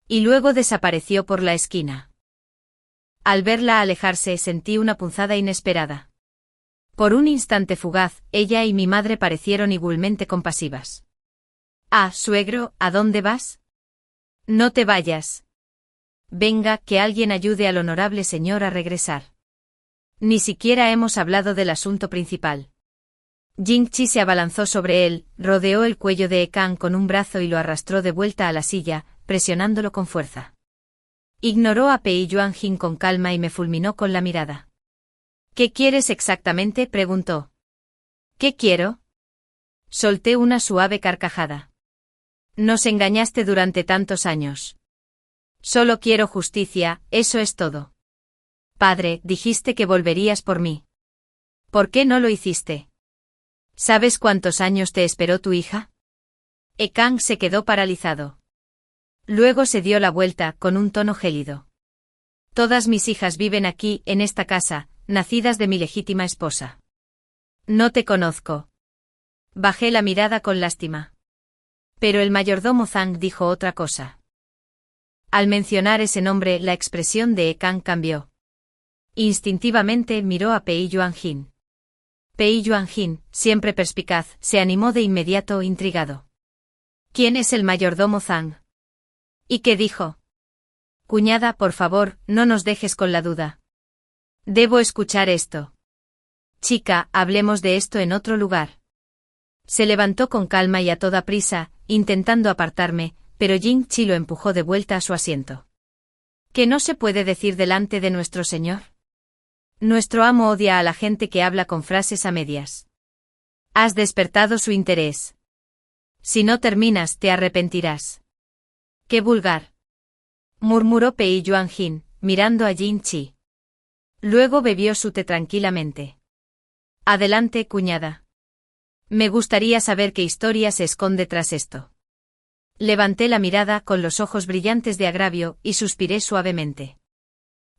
Y luego desapareció por la esquina. Al verla alejarse, sentí una punzada inesperada. Por un instante fugaz, ella y mi madre parecieron igualmente compasivas. Ah, suegro, ¿a dónde vas? No te vayas. Venga, que alguien ayude al honorable señor a regresar. Ni siquiera hemos hablado del asunto principal. Jing-Chi se abalanzó sobre él, rodeó el cuello de Ekang con un brazo y lo arrastró de vuelta a la silla, presionándolo con fuerza. Ignoró a Pei Yuanjin con calma y me fulminó con la mirada. ¿Qué quieres exactamente?, preguntó. ¿Qué quiero? Solté una suave carcajada. Nos engañaste durante tantos años. Solo quiero justicia, eso es todo. Padre, dijiste que volverías por mí. ¿Por qué no lo hiciste? ¿Sabes cuántos años te esperó tu hija? Ekang se quedó paralizado. Luego se dio la vuelta, con un tono gélido. Todas mis hijas viven aquí, en esta casa, nacidas de mi legítima esposa. No te conozco. Bajé la mirada con lástima. Pero el mayordomo Zhang dijo otra cosa. Al mencionar ese nombre, la expresión de Ekang cambió. Instintivamente miró a Pei Yuanjin. Pei Yuanjin, siempre perspicaz, se animó de inmediato, intrigado. ¿Quién es el mayordomo Zhang? ¿Y qué dijo? Cuñada, por favor, no nos dejes con la duda. Debo escuchar esto. Chica, hablemos de esto en otro lugar. Se levantó con calma y a toda prisa, intentando apartarme, pero Jing-Chi lo empujó de vuelta a su asiento. ¿Qué no se puede decir delante de nuestro señor? Nuestro amo odia a la gente que habla con frases a medias. Has despertado su interés. Si no terminas, te arrepentirás. ¡Qué vulgar!, murmuró Pei Yuanjin, mirando a Jing-Chi. Luego bebió su té tranquilamente. Adelante, cuñada. Me gustaría saber qué historia se esconde tras esto. Levanté la mirada con los ojos brillantes de agravio y suspiré suavemente.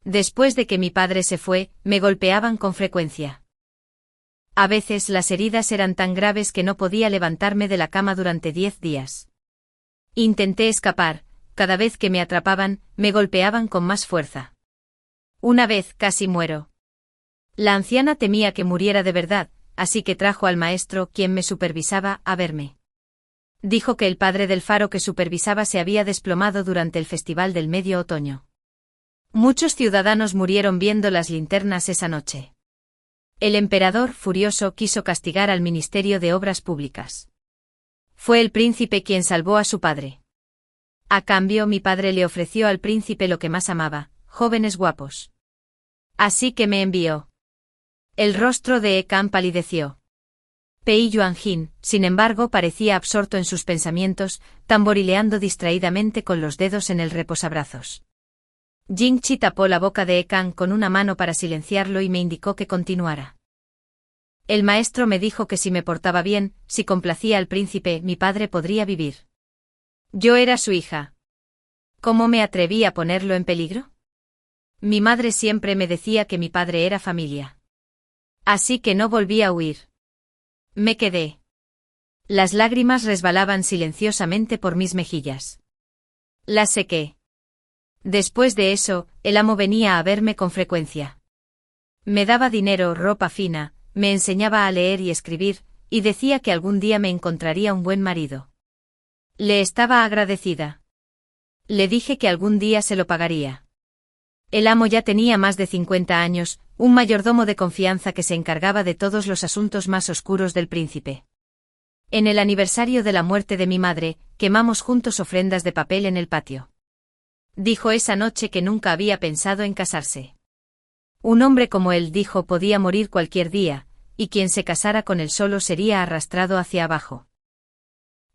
Después de que mi padre se fue, me golpeaban con frecuencia. A veces las heridas eran tan graves que no podía levantarme de la cama durante 10 días. Intenté escapar, cada vez que me atrapaban, me golpeaban con más fuerza. Una vez casi muero. La anciana temía que muriera de verdad, así que trajo al maestro, quien me supervisaba, a verme. Dijo que el padre del faro que supervisaba se había desplomado durante el festival del medio otoño. Muchos ciudadanos murieron viendo las linternas esa noche. El emperador, furioso, quiso castigar al Ministerio de Obras Públicas. Fue el príncipe quien salvó a su padre. A cambio, mi padre le ofreció al príncipe lo que más amaba, jóvenes guapos. Así que me envió. El rostro de Ekang palideció. Pei Yuanjin, sin embargo, parecía absorto en sus pensamientos, tamborileando distraídamente con los dedos en el reposabrazos. Jing-Chi tapó la boca de Ekang con una mano para silenciarlo y me indicó que continuara. El maestro me dijo que si me portaba bien, si complacía al príncipe, mi padre podría vivir. Yo era su hija. ¿Cómo me atreví a ponerlo en peligro? Mi madre siempre me decía que mi padre era familia. Así que no volví a huir. Me quedé. Las lágrimas resbalaban silenciosamente por mis mejillas. Las sequé. Después de eso, el amo venía a verme con frecuencia. Me daba dinero, ropa fina, me enseñaba a leer y escribir, y decía que algún día me encontraría un buen marido. Le estaba agradecida. Le dije que algún día se lo pagaría. El amo ya tenía más de 50 años, un mayordomo de confianza que se encargaba de todos los asuntos más oscuros del príncipe. En el aniversario de la muerte de mi madre, quemamos juntos ofrendas de papel en el patio. Dijo esa noche que nunca había pensado en casarse. Un hombre como él, dijo, podía morir cualquier día, y quien se casara con él solo sería arrastrado hacia abajo.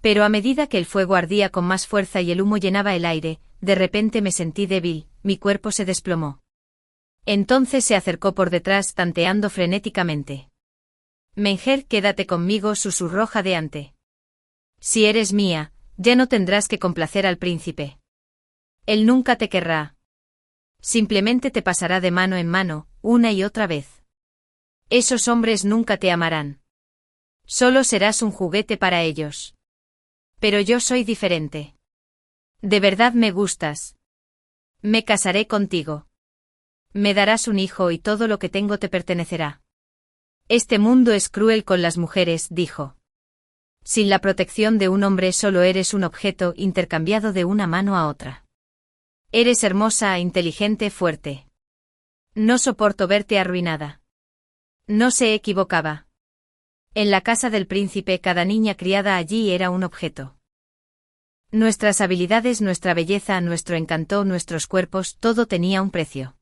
Pero a medida que el fuego ardía con más fuerza y el humo llenaba el aire, de repente me sentí débil, mi cuerpo se desplomó. Entonces se acercó por detrás tanteando frenéticamente. Menger, quédate conmigo, susurró jadeante. Si eres mía, ya no tendrás que complacer al príncipe. Él nunca te querrá. Simplemente te pasará de mano en mano, una y otra vez. Esos hombres nunca te amarán. Solo serás un juguete para ellos. Pero yo soy diferente. De verdad me gustas. Me casaré contigo. Me darás un hijo y todo lo que tengo te pertenecerá. Este mundo es cruel con las mujeres, dijo. Sin la protección de un hombre solo eres un objeto intercambiado de una mano a otra. Eres hermosa, inteligente, fuerte. No soporto verte arruinada. No se equivocaba. En la casa del príncipe cada niña criada allí era un objeto. Nuestras habilidades, nuestra belleza, nuestro encanto, nuestros cuerpos, todo tenía un precio.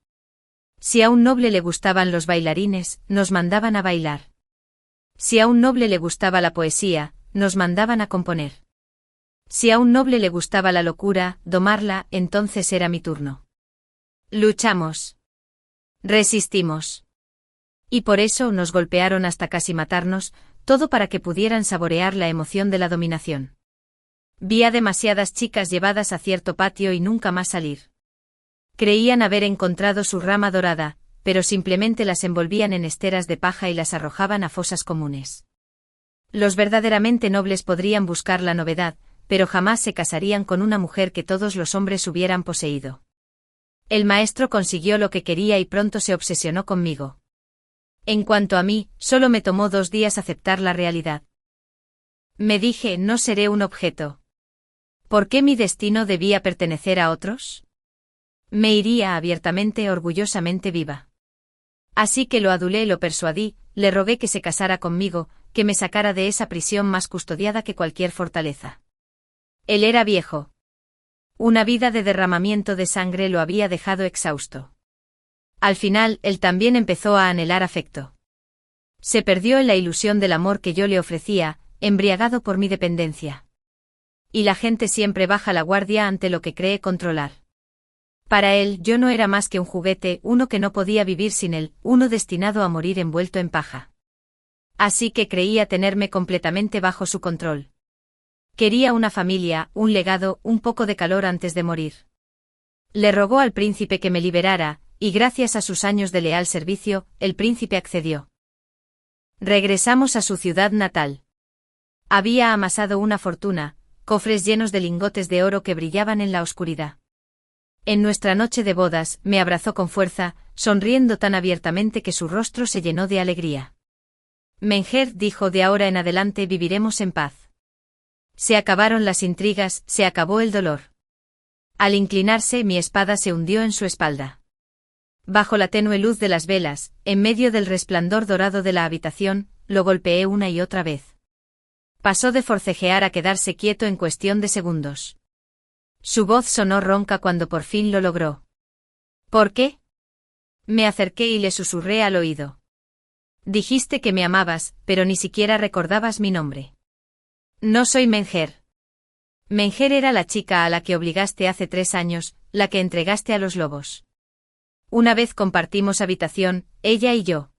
Si a un noble le gustaban los bailarines, nos mandaban a bailar. Si a un noble le gustaba la poesía, nos mandaban a componer. Si a un noble le gustaba la locura, domarla, entonces era mi turno. Luchamos. Resistimos. Y por eso nos golpearon hasta casi matarnos, todo para que pudieran saborear la emoción de la dominación. Vi a demasiadas chicas llevadas a cierto patio y nunca más salir. Creían haber encontrado su rama dorada, pero simplemente las envolvían en esteras de paja y las arrojaban a fosas comunes. Los verdaderamente nobles podrían buscar la novedad, pero jamás se casarían con una mujer que todos los hombres hubieran poseído. El maestro consiguió lo que quería y pronto se obsesionó conmigo. En cuanto a mí, solo me tomó 2 días aceptar la realidad. Me dije, no seré un objeto. ¿Por qué mi destino debía pertenecer a otros? Me iría abiertamente, orgullosamente viva. Así que lo adulé, lo persuadí, le rogué que se casara conmigo, que me sacara de esa prisión más custodiada que cualquier fortaleza. Él era viejo. Una vida de derramamiento de sangre lo había dejado exhausto. Al final, él también empezó a anhelar afecto. Se perdió en la ilusión del amor que yo le ofrecía, embriagado por mi dependencia. Y la gente siempre baja la guardia ante lo que cree controlar. Para él yo no era más que un juguete, uno que no podía vivir sin él, uno destinado a morir envuelto en paja. Así que creía tenerme completamente bajo su control. Quería una familia, un legado, un poco de calor antes de morir. Le rogó al príncipe que me liberara, y gracias a sus años de leal servicio, el príncipe accedió. Regresamos a su ciudad natal. Había amasado una fortuna, cofres llenos de lingotes de oro que brillaban en la oscuridad. En nuestra noche de bodas, me abrazó con fuerza, sonriendo tan abiertamente que su rostro se llenó de alegría. Menher dijo, de ahora en adelante viviremos en paz. Se acabaron las intrigas, se acabó el dolor. Al inclinarse, mi espada se hundió en su espalda. Bajo la tenue luz de las velas, en medio del resplandor dorado de la habitación, lo golpeé una y otra vez. Pasó de forcejear a quedarse quieto en cuestión de segundos. Su voz sonó ronca cuando por fin lo logró. ¿Por qué? Me acerqué y le susurré al oído. Dijiste que me amabas, pero ni siquiera recordabas mi nombre. No soy Menher. Menher era la chica a la que obligaste hace 3 años, la que entregaste a los lobos. Una vez compartimos habitación, ella y yo.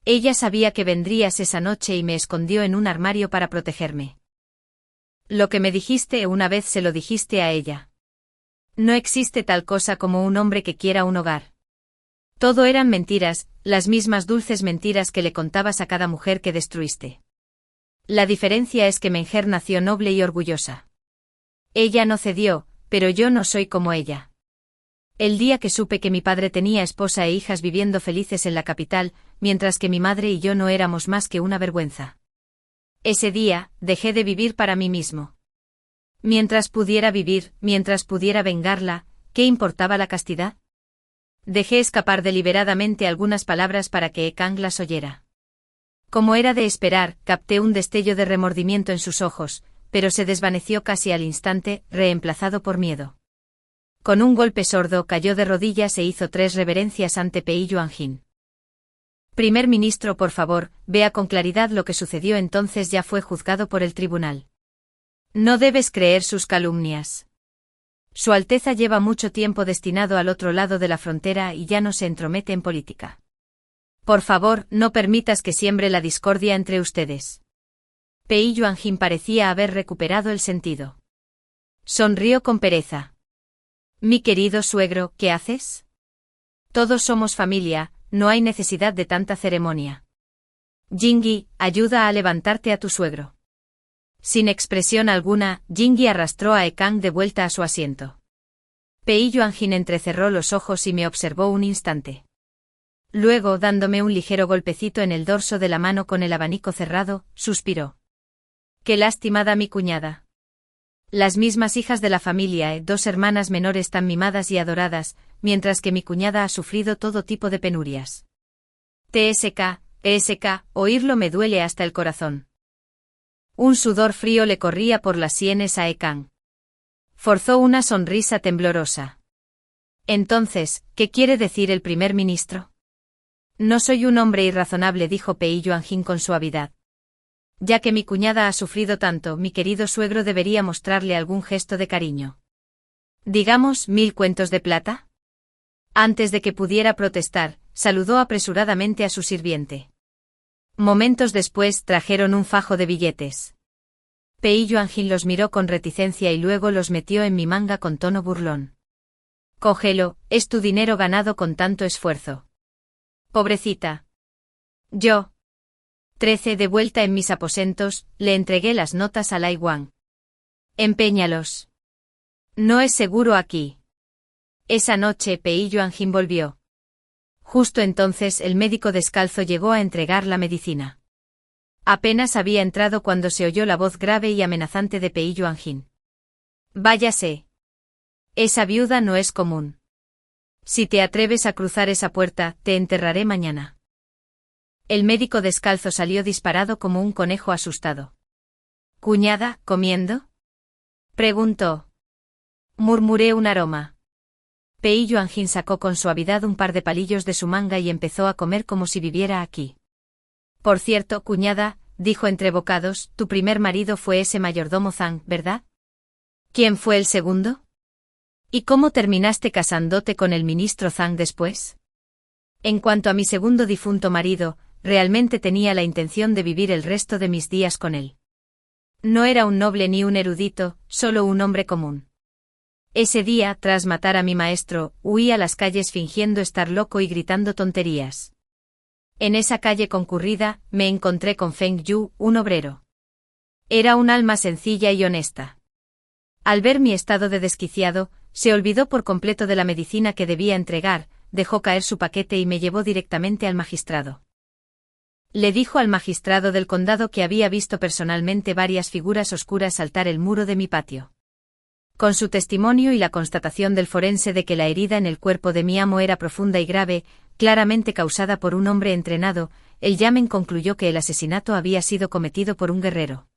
Ella sabía que vendrías esa noche y me escondió en un armario para protegerme. Lo que me dijiste una vez se lo dijiste a ella. No existe tal cosa como un hombre que quiera un hogar. Todo eran mentiras, las mismas dulces mentiras que le contabas a cada mujer que destruiste. La diferencia es que Menher nació noble y orgullosa. Ella no cedió, pero yo no soy como ella. El día que supe que mi padre tenía esposa e hijas viviendo felices en la capital, mientras que mi madre y yo no éramos más que una vergüenza. Ese día, dejé de vivir para mí mismo. Mientras pudiera vivir, mientras pudiera vengarla, ¿qué importaba la castidad? Dejé escapar deliberadamente algunas palabras para que Ekang las oyera. Como era de esperar, capté un destello de remordimiento en sus ojos, pero se desvaneció casi al instante, reemplazado por miedo. Con un golpe sordo cayó de rodillas e hizo 3 reverencias ante Pei Yuanjin. Primer ministro, por favor, vea con claridad lo que sucedió. Entonces ya fue juzgado por el tribunal. No debes creer sus calumnias. Su Alteza lleva mucho tiempo destinado al otro lado de la frontera y ya no se entromete en política. Por favor, no permitas que siembre la discordia entre ustedes. Pei Yuanjin parecía haber recuperado el sentido. Sonrió con pereza. Mi querido suegro, ¿qué haces? Todos somos familia, no hay necesidad de tanta ceremonia. Jingyi, ayuda a levantarte a tu suegro. Sin expresión alguna, Jingyi arrastró a Ekang de vuelta a su asiento. Pei Yuanjin entrecerró los ojos y me observó un instante. Luego, dándome un ligero golpecito en el dorso de la mano con el abanico cerrado, suspiró. Qué lástima da mi cuñada. Las mismas hijas de la familia, 2 hermanas menores tan mimadas y adoradas, mientras que mi cuñada ha sufrido todo tipo de penurias. TSK, oírlo me duele hasta el corazón. Un sudor frío le corría por las sienes a Ekan. Forzó una sonrisa temblorosa. Entonces, ¿qué quiere decir el primer ministro? No soy un hombre irrazonable, dijo Pei Yuanjin con suavidad. Ya que mi cuñada ha sufrido tanto, mi querido suegro debería mostrarle algún gesto de cariño. Digamos, 1000 cuentos de plata. Antes de que pudiera protestar, saludó apresuradamente a su sirviente. Momentos después trajeron un fajo de billetes. Pei Yuanjin los miró con reticencia y luego los metió en mi manga con tono burlón. Cógelo, es tu dinero ganado con tanto esfuerzo. Pobrecita. Yo. 13 de vuelta en mis aposentos, le entregué las notas a Lai Wang. Empeñalos. No es seguro aquí. Esa noche Pei Yuanjin volvió. Justo entonces el médico descalzo llegó a entregar la medicina. Apenas había entrado cuando se oyó la voz grave y amenazante de Pei Yuanjin. Váyase. Esa viuda no es común. Si te atreves a cruzar esa puerta, te enterraré mañana. El médico descalzo salió disparado como un conejo asustado. ¿Cuñada, comiendo? Preguntó. Murmuré un aroma. Pei Yuanjin sacó con suavidad un par de palillos de su manga y empezó a comer como si viviera aquí. Por cierto, cuñada, dijo entre bocados, tu primer marido fue ese mayordomo Zhang, ¿verdad? ¿Quién fue el segundo? ¿Y cómo terminaste casándote con el ministro Zhang después? En cuanto a mi segundo difunto marido, realmente tenía la intención de vivir el resto de mis días con él. No era un noble ni un erudito, solo un hombre común. Ese día, tras matar a mi maestro, huí a las calles fingiendo estar loco y gritando tonterías. En esa calle concurrida, me encontré con Feng Yu, un obrero. Era un alma sencilla y honesta. Al ver mi estado de desquiciado, se olvidó por completo de la medicina que debía entregar, dejó caer su paquete y me llevó directamente al magistrado. Le dijo al magistrado del condado que había visto personalmente varias figuras oscuras saltar el muro de mi patio. Con su testimonio y la constatación del forense de que la herida en el cuerpo de mi amo era profunda y grave, claramente causada por un hombre entrenado, el Yamen concluyó que el asesinato había sido cometido por un guerrero.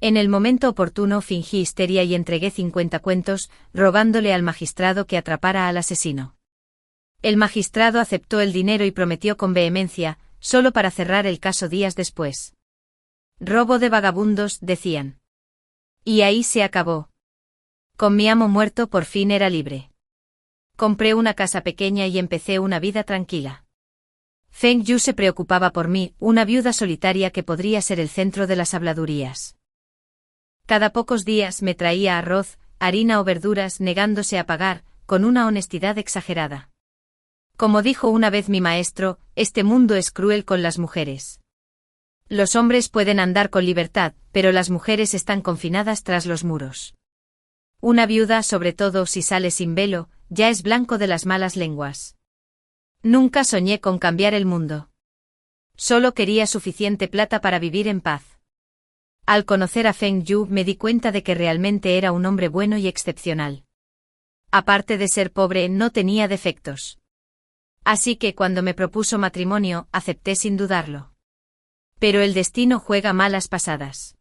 En el momento oportuno fingí histeria y entregué 50 cuentos, rogándole al magistrado que atrapara al asesino. El magistrado aceptó el dinero y prometió con vehemencia, solo para cerrar el caso días después. Robo de vagabundos, decían. Y ahí se acabó. Con mi amo muerto por fin era libre. Compré una casa pequeña y empecé una vida tranquila. Feng Yu se preocupaba por mí, una viuda solitaria que podría ser el centro de las habladurías. Cada pocos días me traía arroz, harina o verduras negándose a pagar, con una honestidad exagerada. Como dijo una vez mi maestro, este mundo es cruel con las mujeres. Los hombres pueden andar con libertad, pero las mujeres están confinadas tras los muros. Una viuda, sobre todo si sale sin velo, ya es blanco de las malas lenguas. Nunca soñé con cambiar el mundo. Solo quería suficiente plata para vivir en paz. Al conocer a Feng Yu me di cuenta de que realmente era un hombre bueno y excepcional. Aparte de ser pobre, no tenía defectos. Así que cuando me propuso matrimonio, acepté sin dudarlo. Pero el destino juega malas pasadas.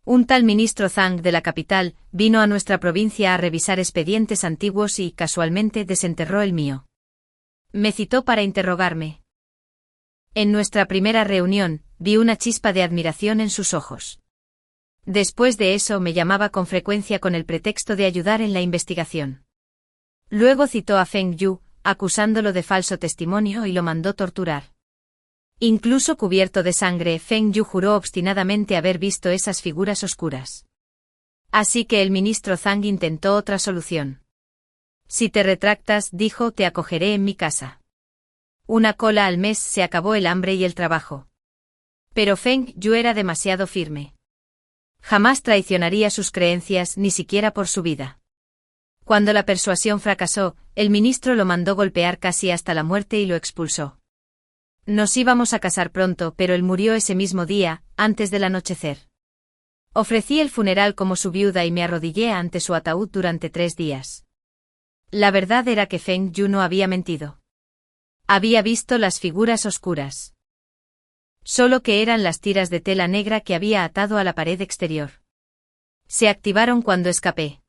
Un tal ministro Zhang de la capital vino a nuestra provincia a revisar expedientes antiguos y, casualmente, desenterró el mío. Me citó para interrogarme. En nuestra primera reunión, vi una chispa de admiración en sus ojos. Después de eso me llamaba con frecuencia con el pretexto de ayudar en la investigación. Luego citó a Feng Yu, acusándolo de falso testimonio y lo mandó torturar. Incluso cubierto de sangre, Feng Yu juró obstinadamente haber visto esas figuras oscuras. Así que el ministro Zhang intentó otra solución. Si te retractas, dijo, te acogeré en mi casa. Una cola al mes, se acabó el hambre y el trabajo. Pero Feng Yu era demasiado firme. Jamás traicionaría sus creencias, ni siquiera por su vida. Cuando la persuasión fracasó, el ministro lo mandó golpear casi hasta la muerte y lo expulsó. Nos íbamos a casar pronto, pero él murió ese mismo día, antes del anochecer. Ofrecí el funeral como su viuda y me arrodillé ante su ataúd durante 3 días. La verdad era que Feng Yu no había mentido. Había visto las figuras oscuras. Solo que eran las tiras de tela negra que había atado a la pared exterior. Se activaron cuando escapé.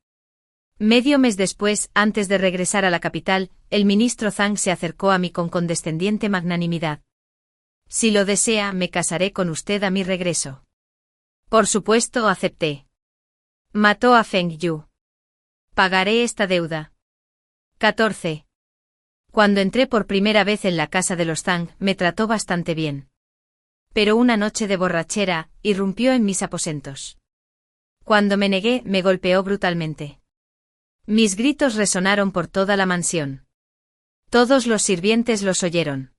Medio mes después, antes de regresar a la capital, el ministro Zhang se acercó a mí con condescendiente magnanimidad. Si lo desea, me casaré con usted a mi regreso. Por supuesto, acepté. Mató a Feng Yu. Pagaré esta deuda. 14. Cuando entré por primera vez en la casa de los Zhang, me trató bastante bien. Pero una noche de borrachera, irrumpió en mis aposentos. Cuando me negué, me golpeó brutalmente. Mis gritos resonaron por toda la mansión. Todos los sirvientes los oyeron.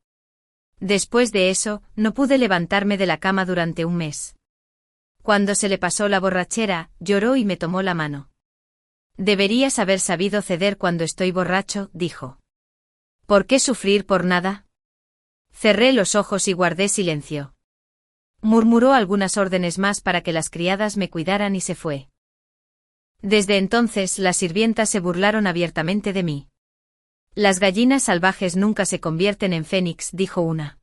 Después de eso, no pude levantarme de la cama durante un mes. Cuando se le pasó la borrachera, lloró y me tomó la mano. Deberías haber sabido ceder cuando estoy borracho, dijo. ¿Por qué sufrir por nada? Cerré los ojos y guardé silencio. Murmuró algunas órdenes más para que las criadas me cuidaran y se fue. Desde entonces las sirvientas se burlaron abiertamente de mí. Las gallinas salvajes nunca se convierten en fénix, dijo una.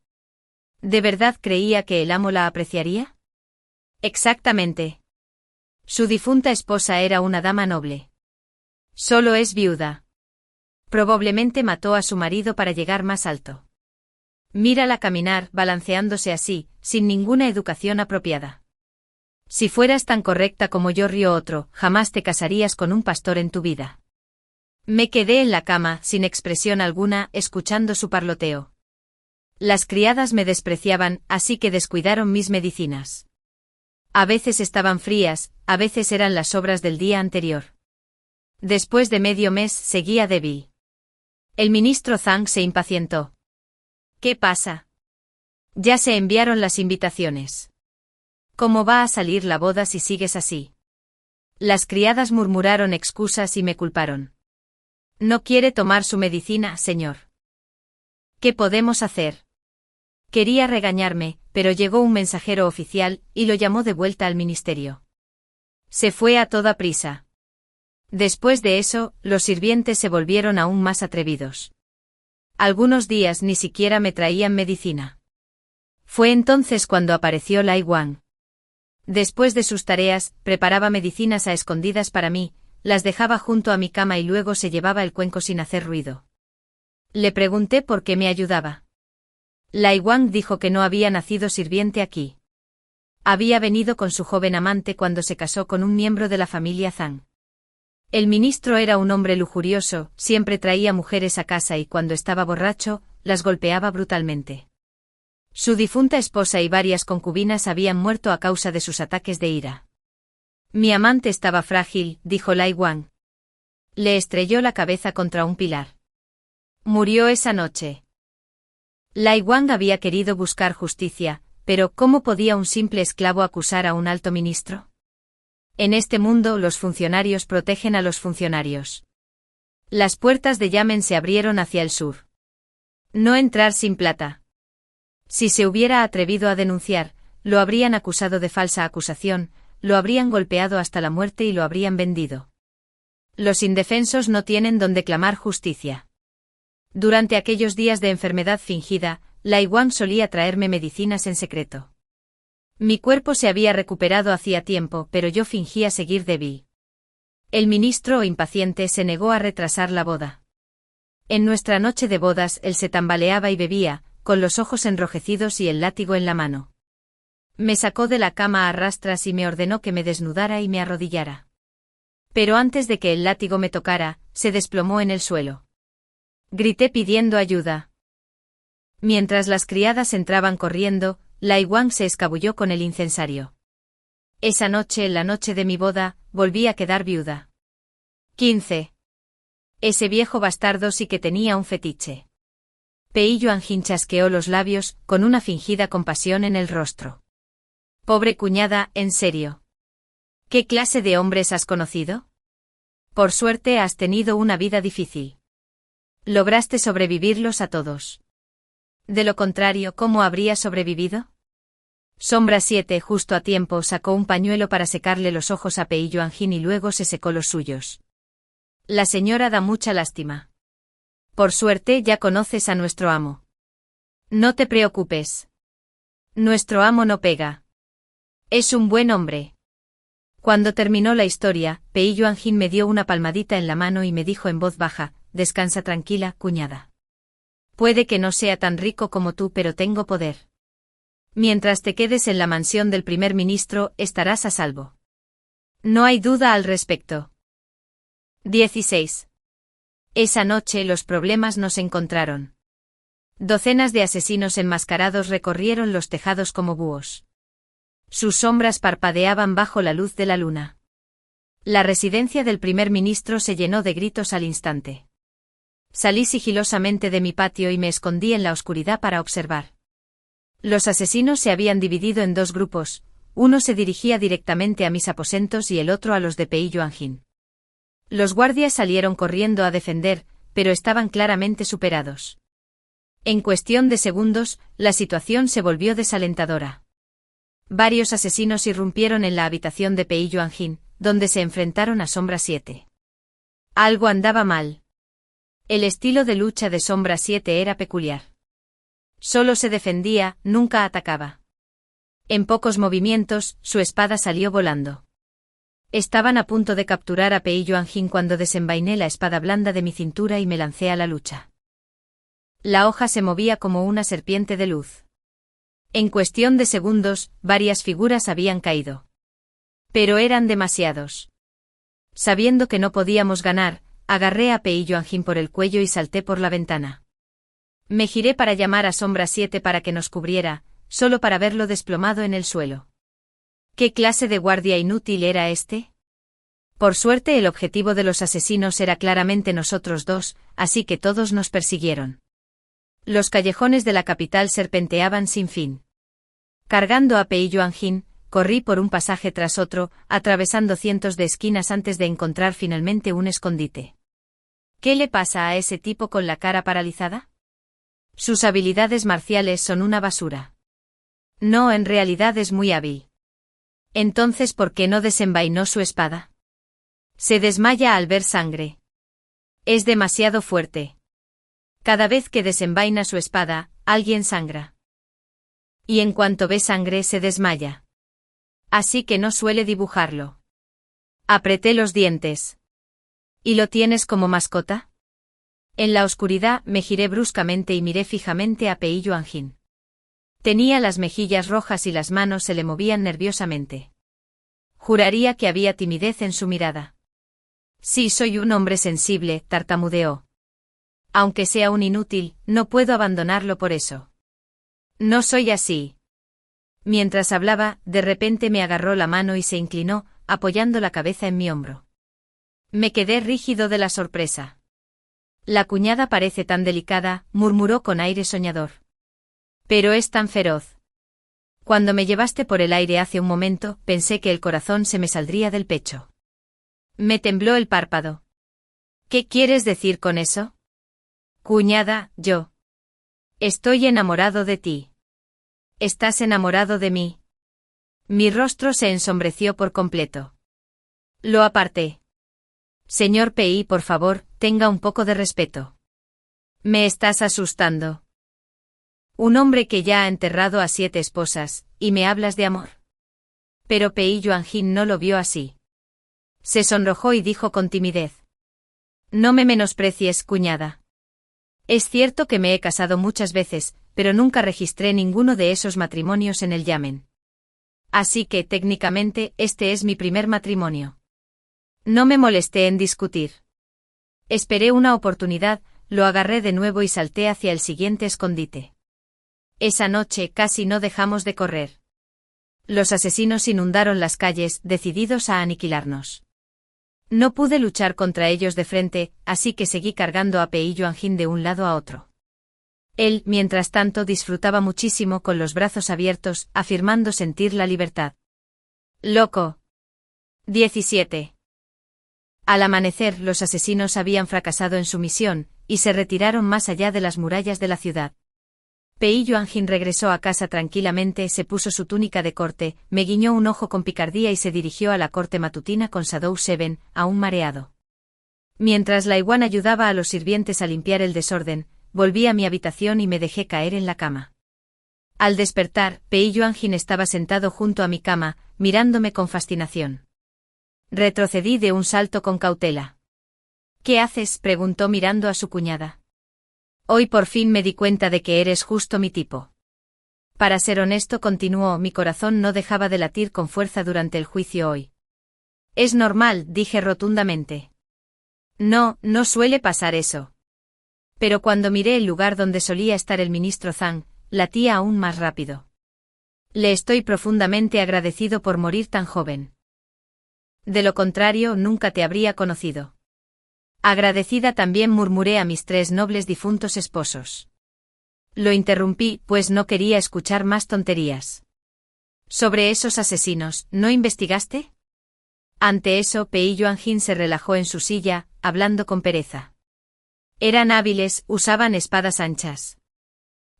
¿De verdad creía que el amo la apreciaría? Exactamente. Su difunta esposa era una dama noble. Solo es viuda. Probablemente mató a su marido para llegar más alto. Mírala caminar, balanceándose así, sin ninguna educación apropiada. Si fueras tan correcta como yo, rió otro, jamás te casarías con un pastor en tu vida. Me quedé en la cama, sin expresión alguna, escuchando su parloteo. Las criadas me despreciaban, así que descuidaron mis medicinas. A veces estaban frías, a veces eran las sobras del día anterior. Después de medio mes, seguía débil. El ministro Zhang se impacientó. ¿Qué pasa? Ya se enviaron las invitaciones. ¿Cómo va a salir la boda si sigues así? Las criadas murmuraron excusas y me culparon. No quiere tomar su medicina, señor. ¿Qué podemos hacer? Quería regañarme, pero llegó un mensajero oficial y lo llamó de vuelta al ministerio. Se fue a toda prisa. Después de eso, los sirvientes se volvieron aún más atrevidos. Algunos días ni siquiera me traían medicina. Fue entonces cuando apareció Lai Wang. Después de sus tareas, preparaba medicinas a escondidas para mí, las dejaba junto a mi cama y luego se llevaba el cuenco sin hacer ruido. Le pregunté por qué me ayudaba. Lai Wang dijo que no había nacido sirviente aquí. Había venido con su joven amante cuando se casó con un miembro de la familia Zhang. El ministro era un hombre lujurioso, siempre traía mujeres a casa y cuando estaba borracho, las golpeaba brutalmente. Su difunta esposa y varias concubinas habían muerto a causa de sus ataques de ira. Mi amante estaba frágil, dijo Lai Wang. Le estrelló la cabeza contra un pilar. Murió esa noche. Lai Wang había querido buscar justicia, pero ¿cómo podía un simple esclavo acusar a un alto ministro? En este mundo los funcionarios protegen a los funcionarios. Las puertas de Yamen se abrieron hacia el sur. No entrar sin plata. Si se hubiera atrevido a denunciar, lo habrían acusado de falsa acusación, lo habrían golpeado hasta la muerte y lo habrían vendido. Los indefensos no tienen donde clamar justicia. Durante aquellos días de enfermedad fingida, Lai Wang solía traerme medicinas en secreto. Mi cuerpo se había recuperado hacía tiempo, pero yo fingía seguir débil. El ministro, impaciente, se negó a retrasar la boda. En nuestra noche de bodas él se tambaleaba y bebía, con los ojos enrojecidos y el látigo en la mano. Me sacó de la cama a rastras y me ordenó que me desnudara y me arrodillara. Pero antes de que el látigo me tocara, se desplomó en el suelo. Grité pidiendo ayuda. Mientras las criadas entraban corriendo, Lai Wang se escabulló con el incensario. Esa noche, la noche de mi boda, volví a quedar viuda. 15. Ese viejo bastardo sí que tenía un fetiche. Pei Yuanjin chasqueó los labios, con una fingida compasión en el rostro. Pobre cuñada, en serio. ¿Qué clase de hombres has conocido? Por suerte has tenido una vida difícil. Lograste sobrevivirlos a todos. De lo contrario, ¿cómo habrías sobrevivido? Sombra 7 justo a tiempo sacó un pañuelo para secarle los ojos a Pei Yuanjin y luego se secó los suyos. La señora da mucha lástima. Por suerte ya conoces a nuestro amo. No te preocupes. Nuestro amo no pega. Es un buen hombre. Cuando terminó la historia, Pei Yuanjin me dio una palmadita en la mano y me dijo en voz baja: descansa tranquila, cuñada. Puede que no sea tan rico como tú, pero tengo poder. Mientras te quedes en la mansión del primer ministro, estarás a salvo. No hay duda al respecto. 16. Esa noche los problemas nos encontraron. Docenas de asesinos enmascarados recorrieron los tejados como búhos. Sus sombras parpadeaban bajo la luz de la luna. La residencia del primer ministro se llenó de gritos al instante. Salí sigilosamente de mi patio y me escondí en la oscuridad para observar. Los asesinos se habían dividido en dos grupos, uno se dirigía directamente a mis aposentos y el otro a los de Pei Yuanjin. Los guardias salieron corriendo a defender, pero estaban claramente superados. En cuestión de segundos, la situación se volvió desalentadora. Varios asesinos irrumpieron en la habitación de Pei Yuanjin, donde se enfrentaron a Sombra 7. Algo andaba mal. El estilo de lucha de Sombra 7 era peculiar. Solo se defendía, nunca atacaba. En pocos movimientos, su espada salió volando. Estaban a punto de capturar a Pei Yuanjin cuando desenvainé la espada blanda de mi cintura y me lancé a la lucha. La hoja se movía como una serpiente de luz. En cuestión de segundos, varias figuras habían caído. Pero eran demasiados. Sabiendo que no podíamos ganar, agarré a Pei Yuanjin por el cuello y salté por la ventana. Me giré para llamar a Sombra 7 para que nos cubriera, solo para verlo desplomado en el suelo. ¿Qué clase de guardia inútil era este? Por suerte el objetivo de los asesinos era claramente nosotros dos, así que todos nos persiguieron. Los callejones de la capital serpenteaban sin fin. Cargando a Pei Yuanjin, corrí por un pasaje tras otro, atravesando cientos de esquinas antes de encontrar finalmente un escondite. ¿Qué le pasa a ese tipo con la cara paralizada? Sus habilidades marciales son una basura. No, en realidad es muy hábil. Entonces, ¿por qué no desenvainó su espada? Se desmaya al ver sangre. Es demasiado fuerte. Cada vez que desenvaina su espada, alguien sangra. Y en cuanto ve sangre se desmaya. Así que no suele dibujarlo. Apreté los dientes. ¿Y lo tienes como mascota? En la oscuridad me giré bruscamente y miré fijamente a Pei Yuanjin. Tenía las mejillas rojas y las manos se le movían nerviosamente. Juraría que había timidez en su mirada. Sí, soy un hombre sensible, tartamudeó. Aunque sea un inútil, no puedo abandonarlo por eso. No soy así. Mientras hablaba, de repente me agarró la mano y se inclinó, apoyando la cabeza en mi hombro. Me quedé rígido de la sorpresa. La cuñada parece tan delicada, murmuró con aire soñador. Pero es tan feroz. Cuando me llevaste por el aire hace un momento, pensé que el corazón se me saldría del pecho. Me tembló el párpado. ¿Qué quieres decir con eso? Cuñada, yo. Estoy enamorado de ti. ¿Estás enamorado de mí? Mi rostro se ensombreció por completo. Lo aparté. Señor Pei, por favor, tenga un poco de respeto. Me estás asustando. Un hombre que ya ha enterrado a 7 esposas, y me hablas de amor. Pero Pei Yuanjin no lo vio así. Se sonrojó y dijo con timidez. No me menosprecies, cuñada. Es cierto que me he casado muchas veces, pero nunca registré ninguno de esos matrimonios en el Yamen. Así que, técnicamente, este es mi primer matrimonio. No me molesté en discutir. Esperé una oportunidad, lo agarré de nuevo y salté hacia el siguiente escondite. Esa noche casi no dejamos de correr. Los asesinos inundaron las calles, decididos a aniquilarnos. No pude luchar contra ellos de frente, así que seguí cargando a Pei Yuanjin de un lado a otro. Él, mientras tanto, disfrutaba muchísimo con los brazos abiertos, afirmando sentir la libertad. Loco. 17. Al amanecer, los asesinos habían fracasado en su misión, y se retiraron más allá de las murallas de la ciudad. Pei Yuanjin regresó a casa tranquilamente, se puso su túnica de corte, me guiñó un ojo con picardía y se dirigió a la corte matutina con Shadow 7, aún mareado. Mientras la iguana ayudaba a los sirvientes a limpiar el desorden, volví a mi habitación y me dejé caer en la cama. Al despertar, Pei Yuanjin estaba sentado junto a mi cama, mirándome con fascinación. Retrocedí de un salto con cautela. ¿Qué haces?, preguntó mirando a su cuñada. Hoy por fin me di cuenta de que eres justo mi tipo. Para ser honesto, continuó, mi corazón no dejaba de latir con fuerza durante el juicio hoy. Es normal, dije rotundamente. No, no suele pasar eso. Pero cuando miré el lugar donde solía estar el ministro Zhang, latía aún más rápido. Le estoy profundamente agradecido por morir tan joven. De lo contrario, nunca te habría conocido. Agradecida también, murmuré a mis 3 nobles difuntos esposos. Lo interrumpí, pues no quería escuchar más tonterías. Sobre esos asesinos, ¿no investigaste? Ante eso, Pei Yuanjin se relajó en su silla, hablando con pereza. Eran hábiles, usaban espadas anchas.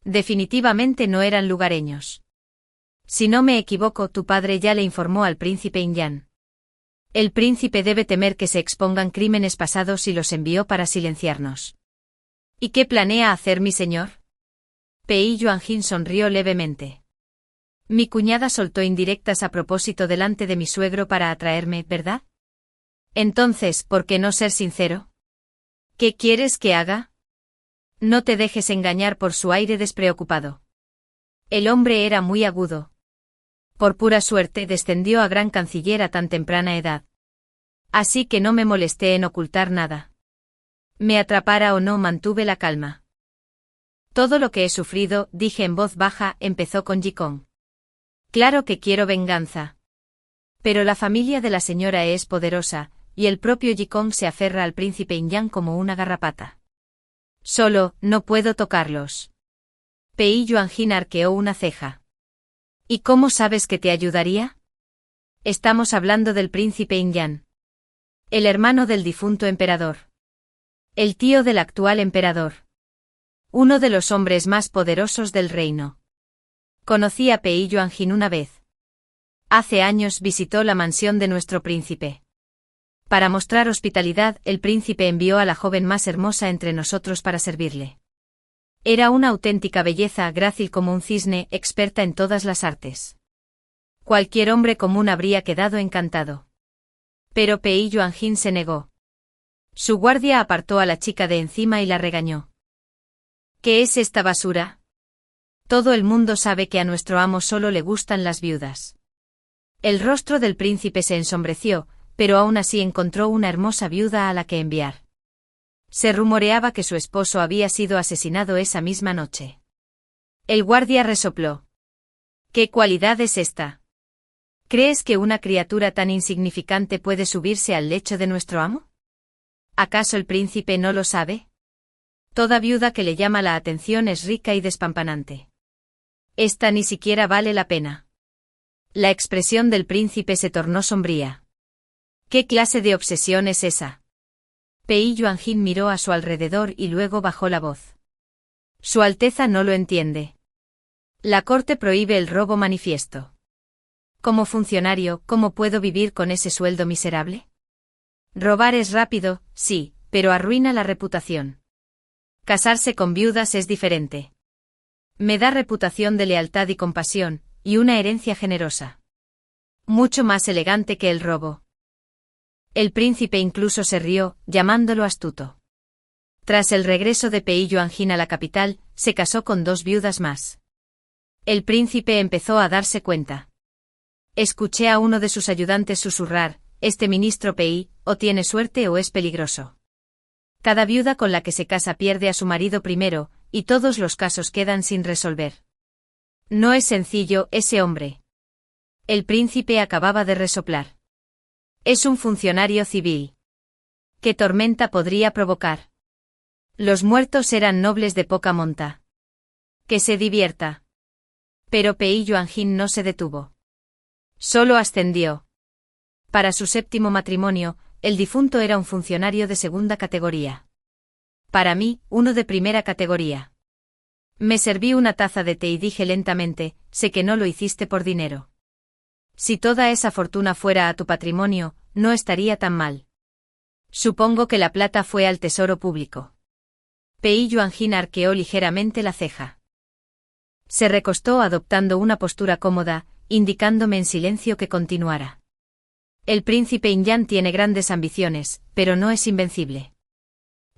Definitivamente no eran lugareños. Si no me equivoco, tu padre ya le informó al príncipe Inyan. El príncipe debe temer que se expongan crímenes pasados y los envió para silenciarnos. ¿Y qué planea hacer mi señor? Pei Yuanjin sonrió levemente. Mi cuñada soltó indirectas a propósito delante de mi suegro para atraerme, ¿verdad? Entonces, ¿por qué no ser sincero? ¿Qué quieres que haga? No te dejes engañar por su aire despreocupado. El hombre era muy agudo. Por pura suerte descendió a gran canciller a tan temprana edad. Así que no me molesté en ocultar nada. Me atrapara o no, mantuve la calma. Todo lo que he sufrido, dije en voz baja, empezó con Jikong. Claro que quiero venganza. Pero la familia de la señora es poderosa, y el propio Jikong se aferra al príncipe Inyan como una garrapata. Solo, no puedo tocarlos. Pei Yuanjin arqueó una ceja. ¿Y cómo sabes que te ayudaría? Estamos hablando del príncipe Inyan. El hermano del difunto emperador. El tío del actual emperador. Uno de los hombres más poderosos del reino. Conocí a Pei Yuanjin una vez. Hace años visitó la mansión de nuestro príncipe. Para mostrar hospitalidad, el príncipe envió a la joven más hermosa entre nosotros para servirle. Era una auténtica belleza, grácil como un cisne, experta en todas las artes. Cualquier hombre común habría quedado encantado. Pero Pei Yuanjin se negó. Su guardia apartó a la chica de encima y la regañó. ¿Qué es esta basura? Todo el mundo sabe que a nuestro amo solo le gustan las viudas. El rostro del príncipe se ensombreció, pero aún así encontró una hermosa viuda a la que enviar. Se rumoreaba que su esposo había sido asesinado esa misma noche. El guardia resopló. ¿Qué cualidad es esta? ¿Crees que una criatura tan insignificante puede subirse al lecho de nuestro amo? ¿Acaso el príncipe no lo sabe? Toda viuda que le llama la atención es rica y despampanante. Esta ni siquiera vale la pena. La expresión del príncipe se tornó sombría. ¿Qué clase de obsesión es esa? Pei Yuanjin miró a su alrededor y luego bajó la voz. Su Alteza no lo entiende. La corte prohíbe el robo manifiesto. Como funcionario, ¿cómo puedo vivir con ese sueldo miserable? Robar es rápido, sí, pero arruina la reputación. Casarse con viudas es diferente. Me da reputación de lealtad y compasión, y una herencia generosa. Mucho más elegante que el robo. El príncipe incluso se rió, llamándolo astuto. Tras el regreso de Pei Yuanjin a la capital, se casó con 2 viudas más. El príncipe empezó a darse cuenta. Escuché a uno de sus ayudantes susurrar, este ministro Pei, o tiene suerte o es peligroso. Cada viuda con la que se casa pierde a su marido primero, y todos los casos quedan sin resolver. No es sencillo, ese hombre. El príncipe acababa de resoplar. Es un funcionario civil. ¿Qué tormenta podría provocar? Los muertos eran nobles de poca monta. Que se divierta. Pero Pei Yuanjin no se detuvo. Solo ascendió. Para su 7º matrimonio, el difunto era un funcionario de 2ª categoría. Para mí, uno de 1ª categoría. Me serví una taza de té y dije lentamente, sé que no lo hiciste por dinero. Si toda esa fortuna fuera a tu patrimonio, no estaría tan mal. Supongo que la plata fue al tesoro público. Pei Yuanjin arqueó ligeramente la ceja. Se recostó adoptando una postura cómoda, indicándome en silencio que continuara. El príncipe Inyan tiene grandes ambiciones, pero no es invencible.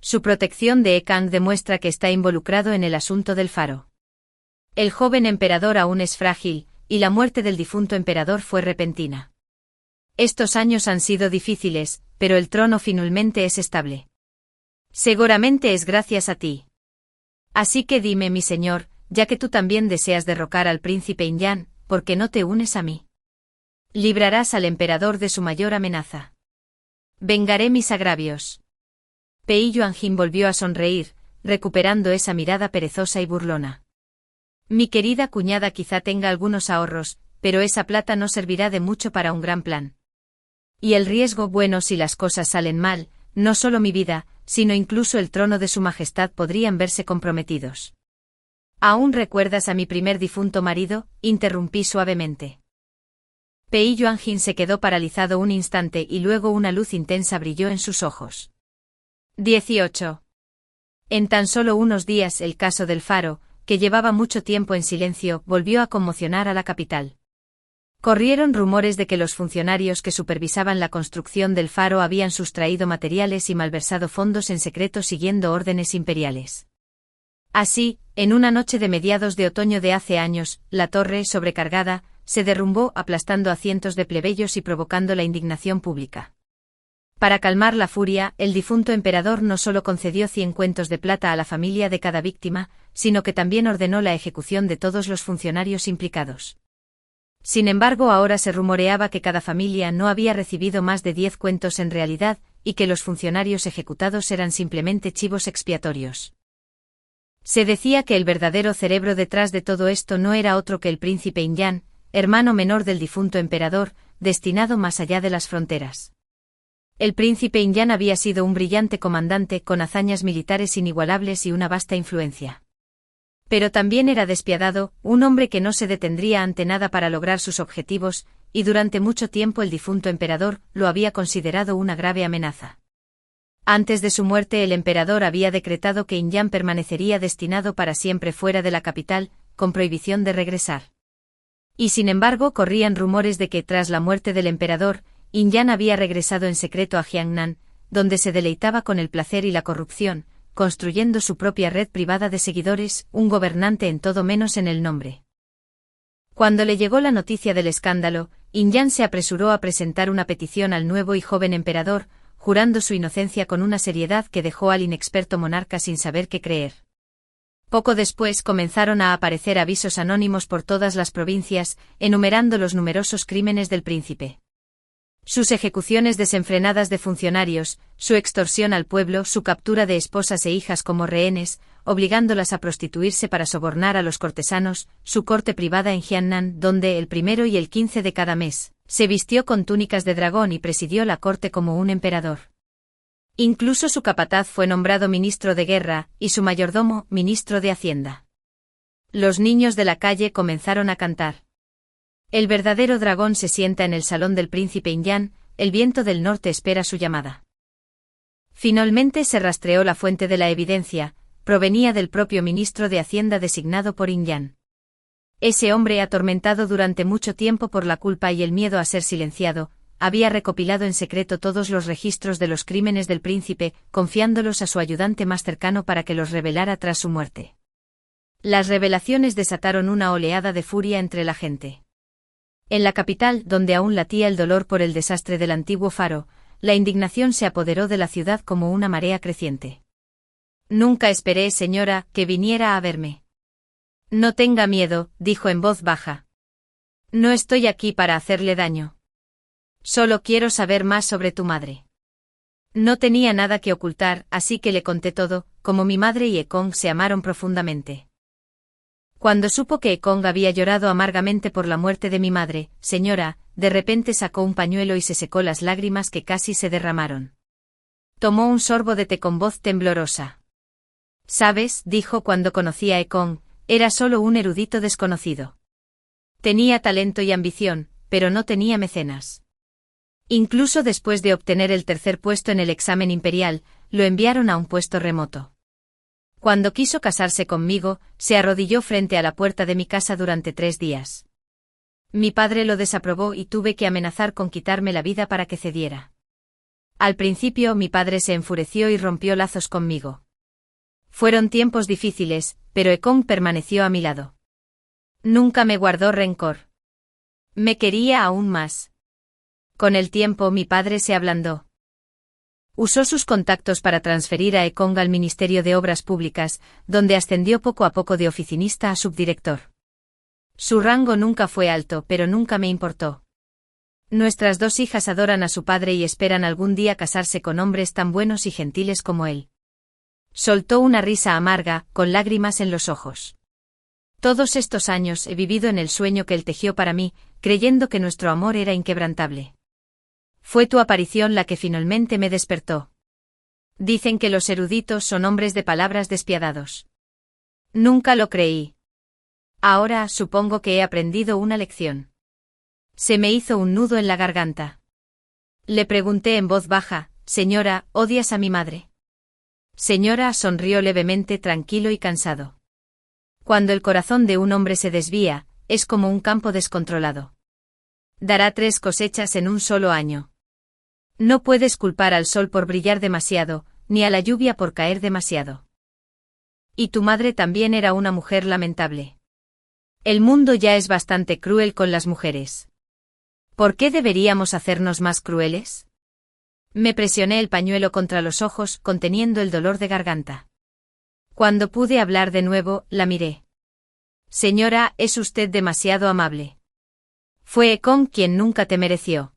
Su protección de Ekang demuestra que está involucrado en el asunto del faro. El joven emperador aún es frágil, y la muerte del difunto emperador fue repentina. Estos años han sido difíciles, pero el trono finalmente es estable. Seguramente es gracias a ti. Así que dime, mi señor, ya que tú también deseas derrocar al príncipe Inyan, ¿por qué no te unes a mí? Librarás al emperador de su mayor amenaza. Vengaré mis agravios. Pei Yuanjin volvió a sonreír, recuperando esa mirada perezosa y burlona. Mi querida cuñada quizá tenga algunos ahorros, pero esa plata no servirá de mucho para un gran plan. Y el riesgo, bueno, si las cosas salen mal, no solo mi vida, sino incluso el trono de su majestad podrían verse comprometidos. ¿Aún recuerdas a mi primer difunto marido?, interrumpí suavemente. Pei Yuanjin se quedó paralizado un instante y luego una luz intensa brilló en sus ojos. 18. En tan solo unos días el caso del faro, que llevaba mucho tiempo en silencio, volvió a conmocionar a la capital. Corrieron rumores de que los funcionarios que supervisaban la construcción del faro habían sustraído materiales y malversado fondos en secreto siguiendo órdenes imperiales. Así, en una noche de mediados de otoño de hace años, la torre, sobrecargada, se derrumbó aplastando a cientos de plebeyos y provocando la indignación pública. Para calmar la furia, el difunto emperador no solo concedió 100 cuentos de plata a la familia de cada víctima, sino que también ordenó la ejecución de todos los funcionarios implicados. Sin embargo, ahora se rumoreaba que cada familia no había recibido más de 10 cuentos en realidad, y que los funcionarios ejecutados eran simplemente chivos expiatorios. Se decía que el verdadero cerebro detrás de todo esto no era otro que el príncipe Inyan, hermano menor del difunto emperador, destinado más allá de las fronteras. El príncipe Inyan había sido un brillante comandante con hazañas militares inigualables y una vasta influencia. Pero también era despiadado, un hombre que no se detendría ante nada para lograr sus objetivos, y durante mucho tiempo el difunto emperador lo había considerado una grave amenaza. Antes de su muerte el emperador había decretado que Inyan permanecería destinado para siempre fuera de la capital, con prohibición de regresar. Y sin embargo corrían rumores de que tras la muerte del emperador, Inyan había regresado en secreto a Jiangnan, donde se deleitaba con el placer y la corrupción, construyendo su propia red privada de seguidores, un gobernante en todo menos en el nombre. Cuando le llegó la noticia del escándalo, Inyan se apresuró a presentar una petición al nuevo y joven emperador, jurando su inocencia con una seriedad que dejó al inexperto monarca sin saber qué creer. Poco después comenzaron a aparecer avisos anónimos por todas las provincias, enumerando los numerosos crímenes del príncipe. Sus ejecuciones desenfrenadas de funcionarios, su extorsión al pueblo, su captura de esposas e hijas como rehenes, obligándolas a prostituirse para sobornar a los cortesanos, su corte privada en Jiangnan, donde el 1 y el 15 de cada mes, se vistió con túnicas de dragón y presidió la corte como un emperador. Incluso su capataz fue nombrado ministro de guerra, y su mayordomo, ministro de Hacienda. Los niños de la calle comenzaron a cantar. El verdadero dragón se sienta en el salón del príncipe Inyan, el viento del norte espera su llamada. Finalmente se rastreó la fuente de la evidencia, provenía del propio ministro de Hacienda designado por Inyan. Ese hombre, atormentado durante mucho tiempo por la culpa y el miedo a ser silenciado, había recopilado en secreto todos los registros de los crímenes del príncipe, confiándolos a su ayudante más cercano para que los revelara tras su muerte. Las revelaciones desataron una oleada de furia entre la gente. En la capital, donde aún latía el dolor por el desastre del antiguo faro, la indignación se apoderó de la ciudad como una marea creciente. Nunca esperé, señora, que viniera a verme. No tenga miedo, dijo en voz baja. No estoy aquí para hacerle daño. Solo quiero saber más sobre tu madre. No tenía nada que ocultar, así que le conté todo, como mi madre y Ekong se amaron profundamente. Cuando supo que Ekong había llorado amargamente por la muerte de mi madre, señora, de repente sacó un pañuelo y se secó las lágrimas que casi se derramaron. Tomó un sorbo de té con voz temblorosa. ¿Sabes?, dijo cuando conocí a Ekong, era solo un erudito desconocido. Tenía talento y ambición, pero no tenía mecenas. Incluso después de obtener el tercer puesto en el examen imperial, lo enviaron a un puesto remoto. Cuando quiso casarse conmigo, se arrodilló frente a la puerta de mi casa durante 3 días. Mi padre lo desaprobó y tuve que amenazar con quitarme la vida para que cediera. Al principio mi padre se enfureció y rompió lazos conmigo. Fueron tiempos difíciles, pero Ekong permaneció a mi lado. Nunca me guardó rencor. Me quería aún más. Con el tiempo mi padre se ablandó. Usó sus contactos para transferir a Ekong al Ministerio de Obras Públicas, donde ascendió poco a poco de oficinista a subdirector. Su rango nunca fue alto, pero nunca me importó. Nuestras 2 hijas adoran a su padre y esperan algún día casarse con hombres tan buenos y gentiles como él. Soltó una risa amarga, con lágrimas en los ojos. Todos estos años he vivido en el sueño que él tejió para mí, creyendo que nuestro amor era inquebrantable. Fue tu aparición la que finalmente me despertó. Dicen que los eruditos son hombres de palabras despiadados. Nunca lo creí. Ahora supongo que he aprendido una lección. Se me hizo un nudo en la garganta. Le pregunté en voz baja, señora, ¿odias a mi madre? Señora sonrió levemente, tranquilo y cansado. Cuando el corazón de un hombre se desvía, es como un campo descontrolado. Dará 3 cosechas en un solo año. No puedes culpar al sol por brillar demasiado, ni a la lluvia por caer demasiado. Y tu madre también era una mujer lamentable. El mundo ya es bastante cruel con las mujeres. ¿Por qué deberíamos hacernos más crueles? Me presioné el pañuelo contra los ojos, conteniendo el dolor de garganta. Cuando pude hablar de nuevo, la miré. Señora, es usted demasiado amable. Fue Ekong quien nunca te mereció.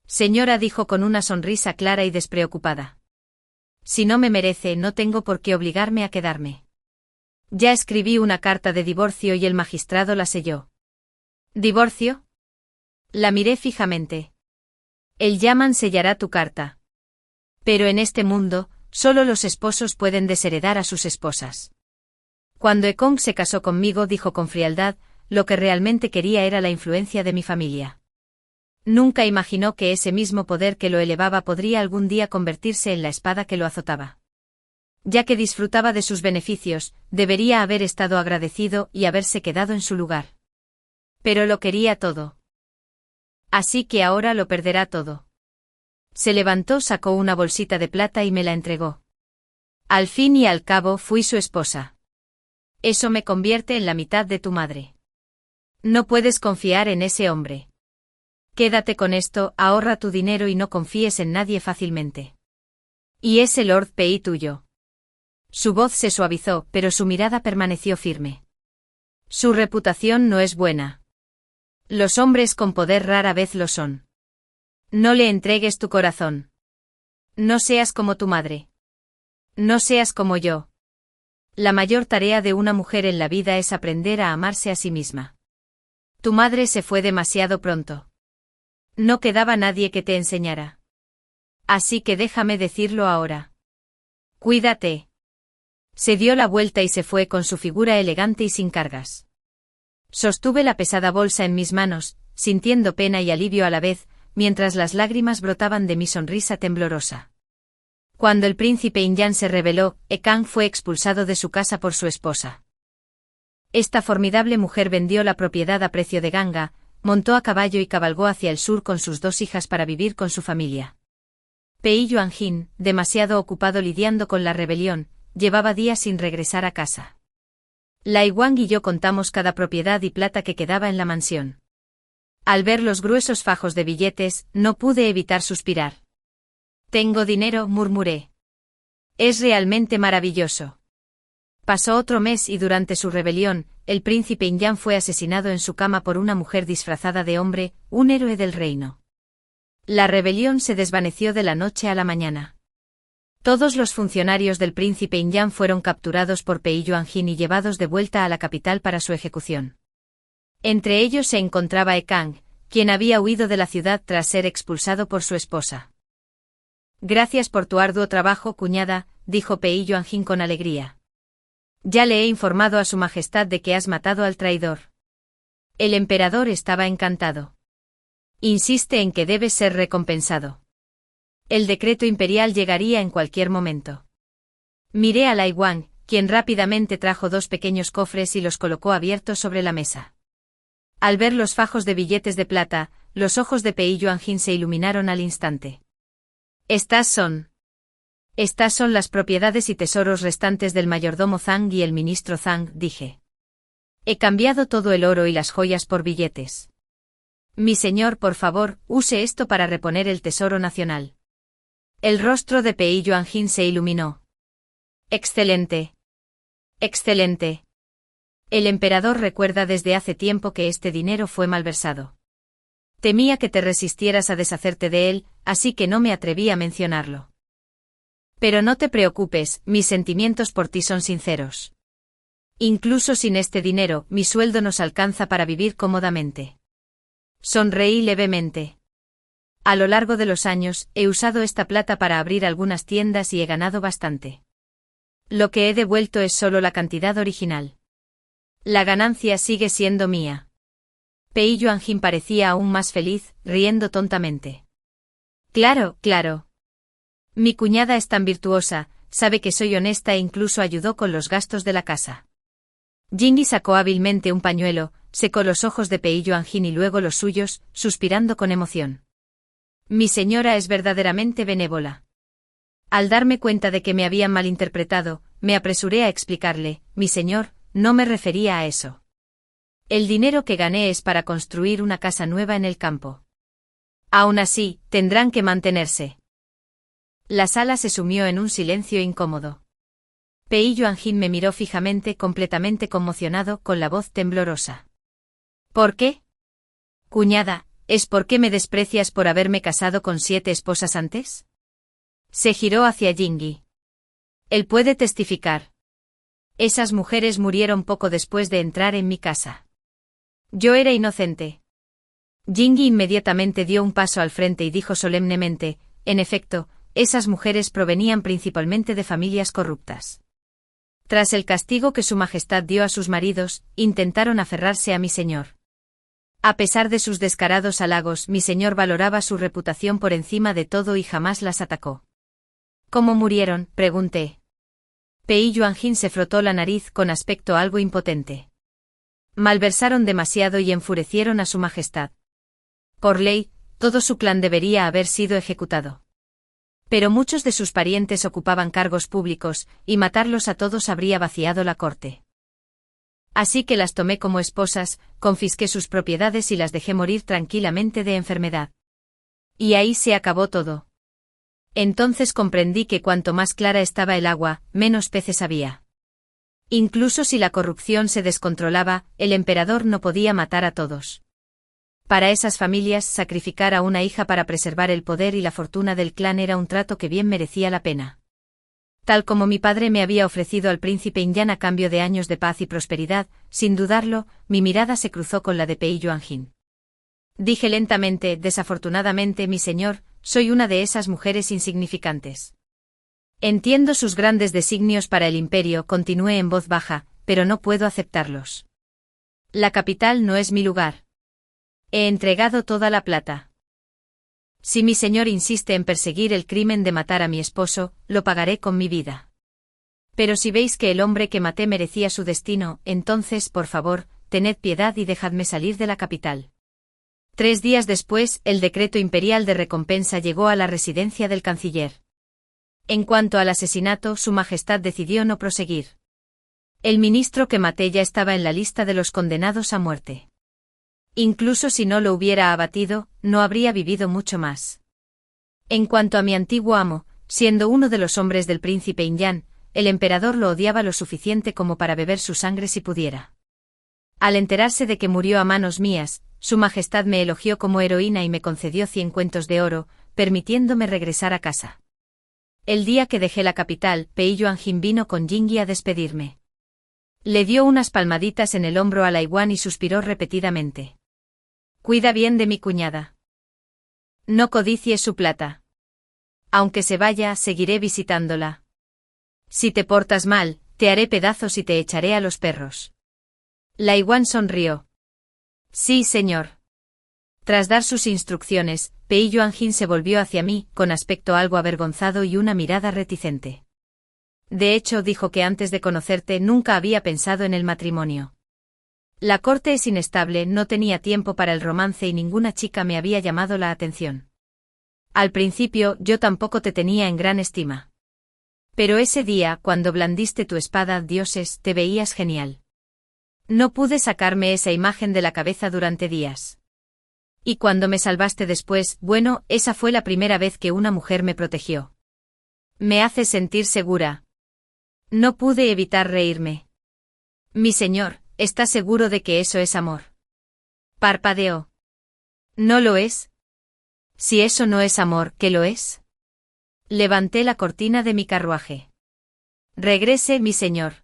Señora, dijo con una sonrisa clara y despreocupada. Si no me merece, no tengo por qué obligarme a quedarme. Ya escribí una carta de divorcio y el magistrado la selló. ¿Divorcio? La miré fijamente. El Yaman sellará tu carta. Pero en este mundo, solo los esposos pueden desheredar a sus esposas. Cuando Ekong se casó conmigo, dijo con frialdad, lo que realmente quería era la influencia de mi familia. Nunca imaginó que ese mismo poder que lo elevaba podría algún día convertirse en la espada que lo azotaba. Ya que disfrutaba de sus beneficios, debería haber estado agradecido y haberse quedado en su lugar. Pero lo quería todo. Así que ahora lo perderá todo. Se levantó, sacó una bolsita de plata y me la entregó. Al fin y al cabo fui su esposa. Eso me convierte en la mitad de tu madre. No puedes confiar en ese hombre. Quédate con esto, ahorra tu dinero y no confíes en nadie fácilmente. Y ese Lord Pei tuyo. Su voz se suavizó, pero su mirada permaneció firme. Su reputación no es buena. Los hombres con poder rara vez lo son. No le entregues tu corazón. No seas como tu madre. No seas como yo. La mayor tarea de una mujer en la vida es aprender a amarse a sí misma. Tu madre se fue demasiado pronto. No quedaba nadie que te enseñara. Así que déjame decirlo ahora. Cuídate. Se dio la vuelta y se fue con su figura elegante y sin cargas. Sostuve la pesada bolsa en mis manos, sintiendo pena y alivio a la vez, mientras las lágrimas brotaban de mi sonrisa temblorosa. Cuando el príncipe Inyan se rebeló, Ekong fue expulsado de su casa por su esposa. Esta formidable mujer vendió la propiedad a precio de ganga, montó a caballo y cabalgó hacia el sur con sus 2 hijas para vivir con su familia. Pei Yuanjin, demasiado ocupado lidiando con la rebelión, llevaba días sin regresar a casa. Lai Wang y yo contamos cada propiedad y plata que quedaba en la mansión. Al ver los gruesos fajos de billetes, no pude evitar suspirar. Tengo dinero, murmuré. Es realmente maravilloso. Pasó otro mes y durante su rebelión, el príncipe Inyan fue asesinado en su cama por una mujer disfrazada de hombre, un héroe del reino. La rebelión se desvaneció de la noche a la mañana. Todos los funcionarios del príncipe Inyan fueron capturados por Pei Yuanjin y llevados de vuelta a la capital para su ejecución. Entre ellos se encontraba Ekong, quien había huido de la ciudad tras ser expulsado por su esposa. Gracias por tu arduo trabajo, cuñada, dijo Pei Yuanjin con alegría. Ya le he informado a su majestad de que has matado al traidor. El emperador estaba encantado. Insiste en que debes ser recompensado. El decreto imperial llegaría en cualquier momento. Miré a Lai Wang, quien rápidamente trajo 2 pequeños cofres y los colocó abiertos sobre la mesa. Al ver los fajos de billetes de plata, los ojos de Pei Yuanjin se iluminaron al instante. Estas son las propiedades y tesoros restantes del mayordomo Zhang y el ministro Zhang, dije. He cambiado todo el oro y las joyas por billetes. Mi señor, por favor, use esto para reponer el tesoro nacional. El rostro de Pei Yuanjin se iluminó. Excelente. Excelente. El emperador recuerda desde hace tiempo que este dinero fue malversado. Temía que te resistieras a deshacerte de él, así que no me atreví a mencionarlo. Pero no te preocupes, mis sentimientos por ti son sinceros. Incluso sin este dinero, mi sueldo nos alcanza para vivir cómodamente. Sonreí levemente. A lo largo de los años, he usado esta plata para abrir algunas tiendas y he ganado bastante. Lo que he devuelto es solo la cantidad original. La ganancia sigue siendo mía. Pei Yuanjin parecía aún más feliz, riendo tontamente. Claro, claro. Mi cuñada es tan virtuosa, sabe que soy honesta e incluso ayudó con los gastos de la casa. Jingyi sacó hábilmente un pañuelo, secó los ojos de Pei Yuanjin y luego los suyos, suspirando con emoción. Mi señora es verdaderamente benévola. Al darme cuenta de que me habían malinterpretado, me apresuré a explicarle, mi señor, no me refería a eso. El dinero que gané es para construir una casa nueva en el campo. Aún así, tendrán que mantenerse. La sala se sumió en un silencio incómodo. Pei Yuanjin me miró fijamente, completamente conmocionado, con la voz temblorosa. ¿Por qué? Cuñada, ¿es por qué me desprecias por haberme casado con 7 esposas antes? Se giró hacia Jingyi. Él puede testificar. Esas mujeres murieron poco después de entrar en mi casa. Yo era inocente. Jingyi inmediatamente dio un paso al frente y dijo solemnemente, en efecto, esas mujeres provenían principalmente de familias corruptas. Tras el castigo que su majestad dio a sus maridos, intentaron aferrarse a mi señor. A pesar de sus descarados halagos, mi señor valoraba su reputación por encima de todo y jamás las atacó. ¿Cómo murieron?, pregunté. Pei Yuanjin se frotó la nariz con aspecto algo impotente. Malversaron demasiado y enfurecieron a su majestad. Por ley, todo su clan debería haber sido ejecutado. Pero muchos de sus parientes ocupaban cargos públicos, y matarlos a todos habría vaciado la corte. Así que las tomé como esposas, confisqué sus propiedades y las dejé morir tranquilamente de enfermedad. Y ahí se acabó todo. Entonces comprendí que cuanto más clara estaba el agua, menos peces había. Incluso si la corrupción se descontrolaba, el emperador no podía matar a todos. Para esas familias, sacrificar a una hija para preservar el poder y la fortuna del clan era un trato que bien merecía la pena. Tal como mi padre me había ofrecido al príncipe Inyan a cambio de años de paz y prosperidad, sin dudarlo, mi mirada se cruzó con la de Pei Yuanjin. Dije lentamente, desafortunadamente, mi señor, soy una de esas mujeres insignificantes. Entiendo sus grandes designios para el imperio, continué en voz baja, pero no puedo aceptarlos. La capital no es mi lugar. He entregado toda la plata. Si mi señor insiste en perseguir el crimen de matar a mi esposo, lo pagaré con mi vida. Pero si veis que el hombre que maté merecía su destino, entonces, por favor, tened piedad y dejadme salir de la capital. 3 días después, el decreto imperial de recompensa llegó a la residencia del canciller. En cuanto al asesinato, su majestad decidió no proseguir. El ministro que maté ya estaba en la lista de los condenados a muerte. Incluso si no lo hubiera abatido, no habría vivido mucho más. En cuanto a mi antiguo amo, siendo uno de los hombres del príncipe Inyan, el emperador lo odiaba lo suficiente como para beber su sangre si pudiera. Al enterarse de que murió a manos mías, su majestad me elogió como heroína y me concedió 100 cuentos de oro, permitiéndome regresar a casa. El día que dejé la capital, Pei Yuanjin vino con Jingyi a despedirme. Le dio unas palmaditas en el hombro a Laiwan y suspiró repetidamente. Cuida bien de mi cuñada. No codicies su plata. Aunque se vaya, seguiré visitándola. Si te portas mal, te haré pedazos y te echaré a los perros. Laiwan sonrió. Sí, señor. Tras dar sus instrucciones, Pei Yuanjin se volvió hacia mí, con aspecto algo avergonzado y una mirada reticente. De hecho, dijo que antes de conocerte nunca había pensado en el matrimonio. La corte es inestable, no tenía tiempo para el romance y ninguna chica me había llamado la atención. Al principio, yo tampoco te tenía en gran estima. Pero ese día, cuando blandiste tu espada, dioses, te veías genial. No pude sacarme esa imagen de la cabeza durante días. Y cuando me salvaste después, bueno, esa fue la primera vez que una mujer me protegió. Me hace sentir segura. No pude evitar reírme. Mi señor, ¿está seguro de que eso es amor? Parpadeó. ¿No lo es? Si eso no es amor, ¿qué lo es? Levanté la cortina de mi carruaje. Regrese, mi señor.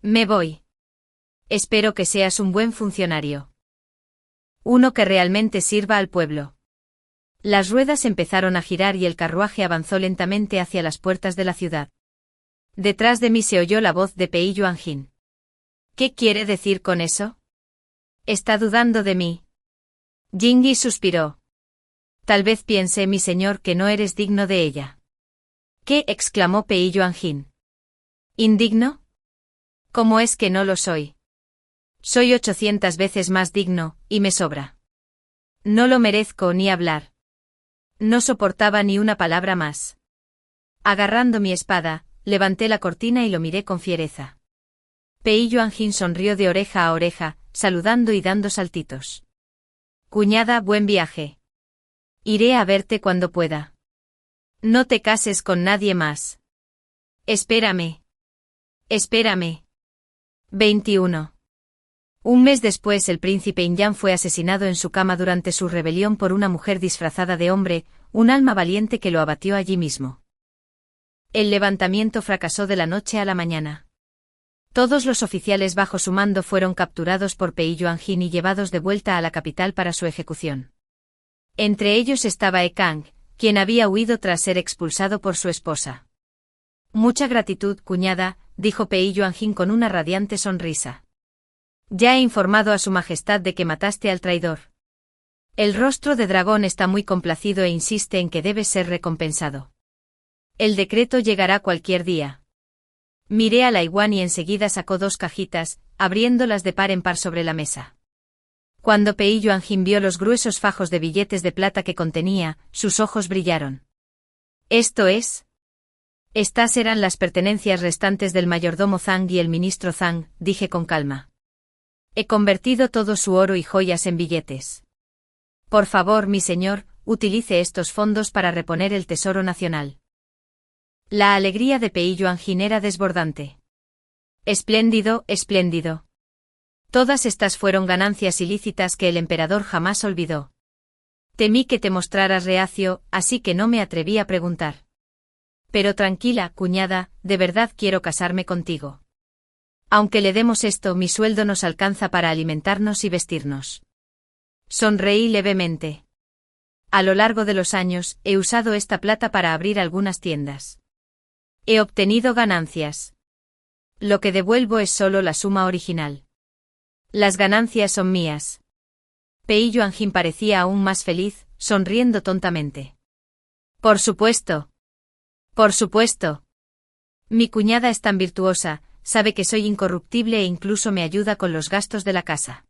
Me voy. Espero que seas un buen funcionario. Uno que realmente sirva al pueblo. Las ruedas empezaron a girar y el carruaje avanzó lentamente hacia las puertas de la ciudad. Detrás de mí se oyó la voz de Pei Yuanjin. ¿Qué quiere decir con eso? Está dudando de mí. Jingyi suspiró. Tal vez piense, mi señor, que no eres digno de ella. ¿Qué? Exclamó Pei Yuanjin. ¿Indigno? ¿Cómo es que no lo soy? Soy 800 veces más digno, y me sobra. No lo merezco ni hablar. No soportaba ni una palabra más. Agarrando mi espada, levanté la cortina y lo miré con fiereza. Pei Yuanjin sonrió de oreja a oreja, saludando y dando saltitos. Cuñada, buen viaje. Iré a verte cuando pueda. No te cases con nadie más. Espérame. Espérame. 21. Un mes después el príncipe Inyan fue asesinado en su cama durante su rebelión por una mujer disfrazada de hombre, un alma valiente que lo abatió allí mismo. El levantamiento fracasó de la noche a la mañana. Todos los oficiales bajo su mando fueron capturados por Pei Yuanjin y llevados de vuelta a la capital para su ejecución. Entre ellos estaba He Kang, quien había huido tras ser expulsado por su esposa. Mucha gratitud, cuñada, dijo Pei Yuanjin con una radiante sonrisa. Ya he informado a su majestad de que mataste al traidor. El rostro de dragón está muy complacido e insiste en que debes ser recompensado. El decreto llegará cualquier día. Miré a Lai Wan y enseguida sacó 2 cajitas, abriéndolas de par en par sobre la mesa. Cuando Pei Yuanjin vio los gruesos fajos de billetes de plata que contenía, sus ojos brillaron. ¿Esto es? Estas eran las pertenencias restantes del mayordomo Zhang y el ministro Zhang, dije con calma. He convertido todo su oro y joyas en billetes. Por favor, mi señor, utilice estos fondos para reponer el tesoro nacional. La alegría de Pei Yuanjin era desbordante. Espléndido, espléndido. Todas estas fueron ganancias ilícitas que el emperador jamás olvidó. Temí que te mostraras reacio, así que no me atreví a preguntar. Pero tranquila, cuñada, de verdad quiero casarme contigo. Aunque le demos esto, mi sueldo nos alcanza para alimentarnos y vestirnos. Sonreí levemente. A lo largo de los años, he usado esta plata para abrir algunas tiendas. He obtenido ganancias. Lo que devuelvo es solo la suma original. Las ganancias son mías. Pei Yuanjin parecía aún más feliz, sonriendo tontamente. Por supuesto. Por supuesto. Mi cuñada es tan virtuosa, sabe que soy incorruptible e incluso me ayuda con los gastos de la casa.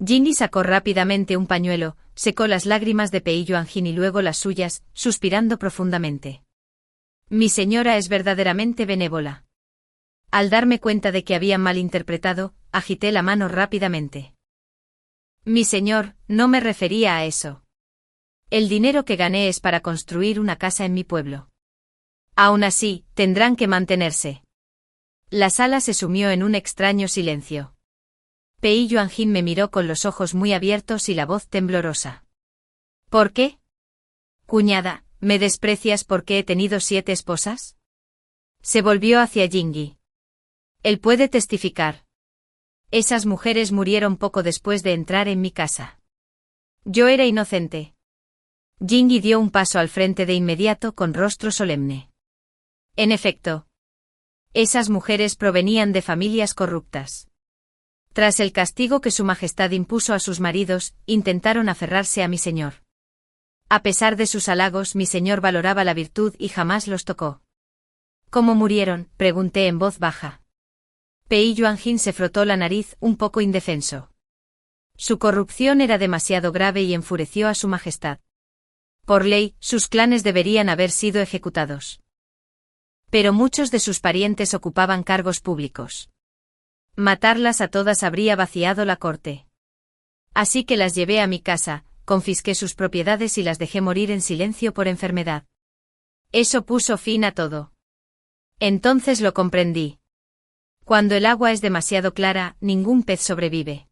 Jingyi sacó rápidamente un pañuelo, secó las lágrimas de Pei Yuanjin y luego las suyas, suspirando profundamente. Mi señora es verdaderamente benévola. Al darme cuenta de que había malinterpretado, agité la mano rápidamente. Mi señor, no me refería a eso. El dinero que gané es para construir una casa en mi pueblo. Aún así, tendrán que mantenerse. La sala se sumió en un extraño silencio. Pei Yuanjin me miró con los ojos muy abiertos y la voz temblorosa. ¿Por qué? Cuñada, ¿me desprecias porque he tenido 7 esposas? Se volvió hacia Jingyi. Él puede testificar. Esas mujeres murieron poco después de entrar en mi casa. Yo era inocente. Jingyi dio un paso al frente de inmediato con rostro solemne. En efecto. Esas mujeres provenían de familias corruptas. Tras el castigo que su majestad impuso a sus maridos, intentaron aferrarse a mi señor. A pesar de sus halagos, mi señor valoraba la virtud y jamás los tocó. ¿Cómo murieron?, pregunté en voz baja. Pei Yuanjin se frotó la nariz, un poco indefenso. Su corrupción era demasiado grave y enfureció a su majestad. Por ley, sus clanes deberían haber sido ejecutados. Pero muchos de sus parientes ocupaban cargos públicos. Matarlas a todas habría vaciado la corte. Así que las llevé a mi casa, confisqué sus propiedades y las dejé morir en silencio por enfermedad. Eso puso fin a todo. Entonces lo comprendí. Cuando el agua es demasiado clara, ningún pez sobrevive.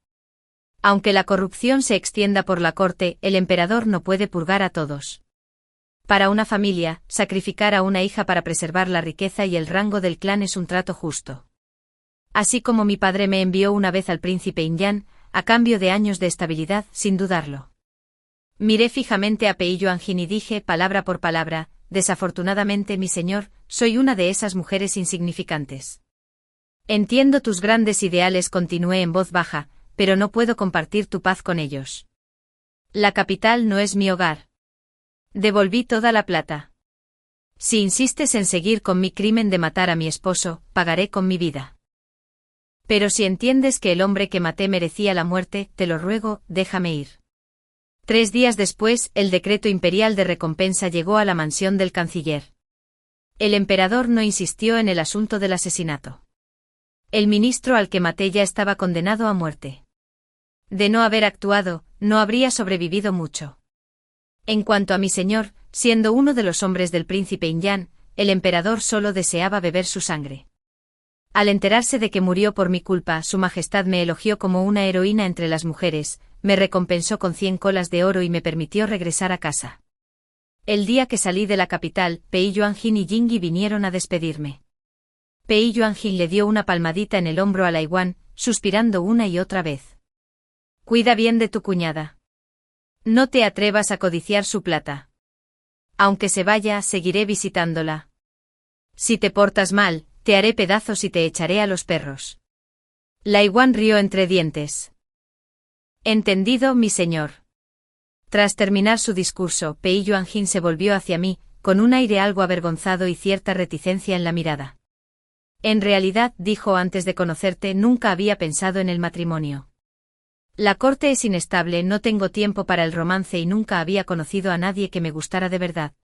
Aunque la corrupción se extienda por la corte, el emperador no puede purgar a todos. Para una familia, sacrificar a una hija para preservar la riqueza y el rango del clan es un trato justo. Así como mi padre me envió una vez al príncipe Inyan, a cambio de años de estabilidad, sin dudarlo. Miré fijamente a Pei Yuanjin y dije, palabra por palabra, desafortunadamente, mi señor, soy una de esas mujeres insignificantes. Entiendo tus grandes ideales, continué en voz baja, pero no puedo compartir tu paz con ellos. La capital no es mi hogar. Devolví toda la plata. Si insistes en seguir con mi crimen de matar a mi esposo, pagaré con mi vida. Pero si entiendes que el hombre que maté merecía la muerte, te lo ruego, déjame ir. 3 días después, el decreto imperial de recompensa llegó a la mansión del canciller. El emperador no insistió en el asunto del asesinato. El ministro al que maté ya estaba condenado a muerte. De no haber actuado, no habría sobrevivido mucho. En cuanto a mi señor, siendo uno de los hombres del príncipe Inyan, el emperador solo deseaba beber su sangre. Al enterarse de que murió por mi culpa, su majestad me elogió como una heroína entre las mujeres, me recompensó con 100 colas de oro y me permitió regresar a casa. El día que salí de la capital, Pei Yuanjin y Jingyi vinieron a despedirme. Pei Yuanjin le dio una palmadita en el hombro a Lai Wan, suspirando una y otra vez. Cuida bien de tu cuñada. No te atrevas a codiciar su plata. Aunque se vaya, seguiré visitándola. Si te portas mal, te haré pedazos y te echaré a los perros. Lai Wan rió entre dientes. Entendido, mi señor. Tras terminar su discurso, Pei Yuanjin se volvió hacia mí, con un aire algo avergonzado y cierta reticencia en la mirada. En realidad, dijo, antes de conocerte nunca había pensado en el matrimonio. La corte es inestable, no tengo tiempo para el romance y nunca había conocido a nadie que me gustara de verdad.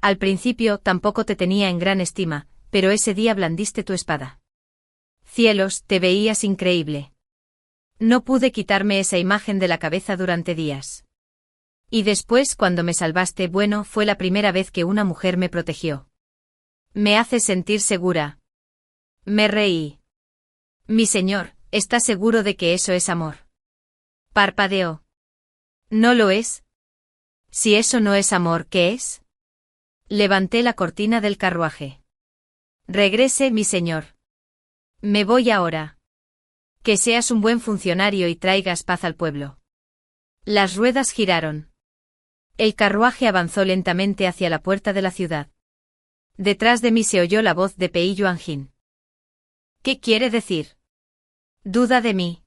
Al principio tampoco te tenía en gran estima, pero ese día blandiste tu espada. Cielos, te veías increíble. No pude quitarme esa imagen de la cabeza durante días. Y después, cuando me salvaste, bueno, fue la primera vez que una mujer me protegió. Me hace sentir segura. Me reí. Mi señor, ¿está seguro de que eso es amor? Parpadeó. ¿No lo es? Si eso no es amor, ¿qué es? Levanté la cortina del carruaje. Regrese, mi señor. Me voy ahora. Que seas un buen funcionario y traigas paz al pueblo. Las ruedas giraron. El carruaje avanzó lentamente hacia la puerta de la ciudad. Detrás de mí se oyó la voz de Pei Yuanjin. ¿Qué quiere decir? ¿Duda de mí?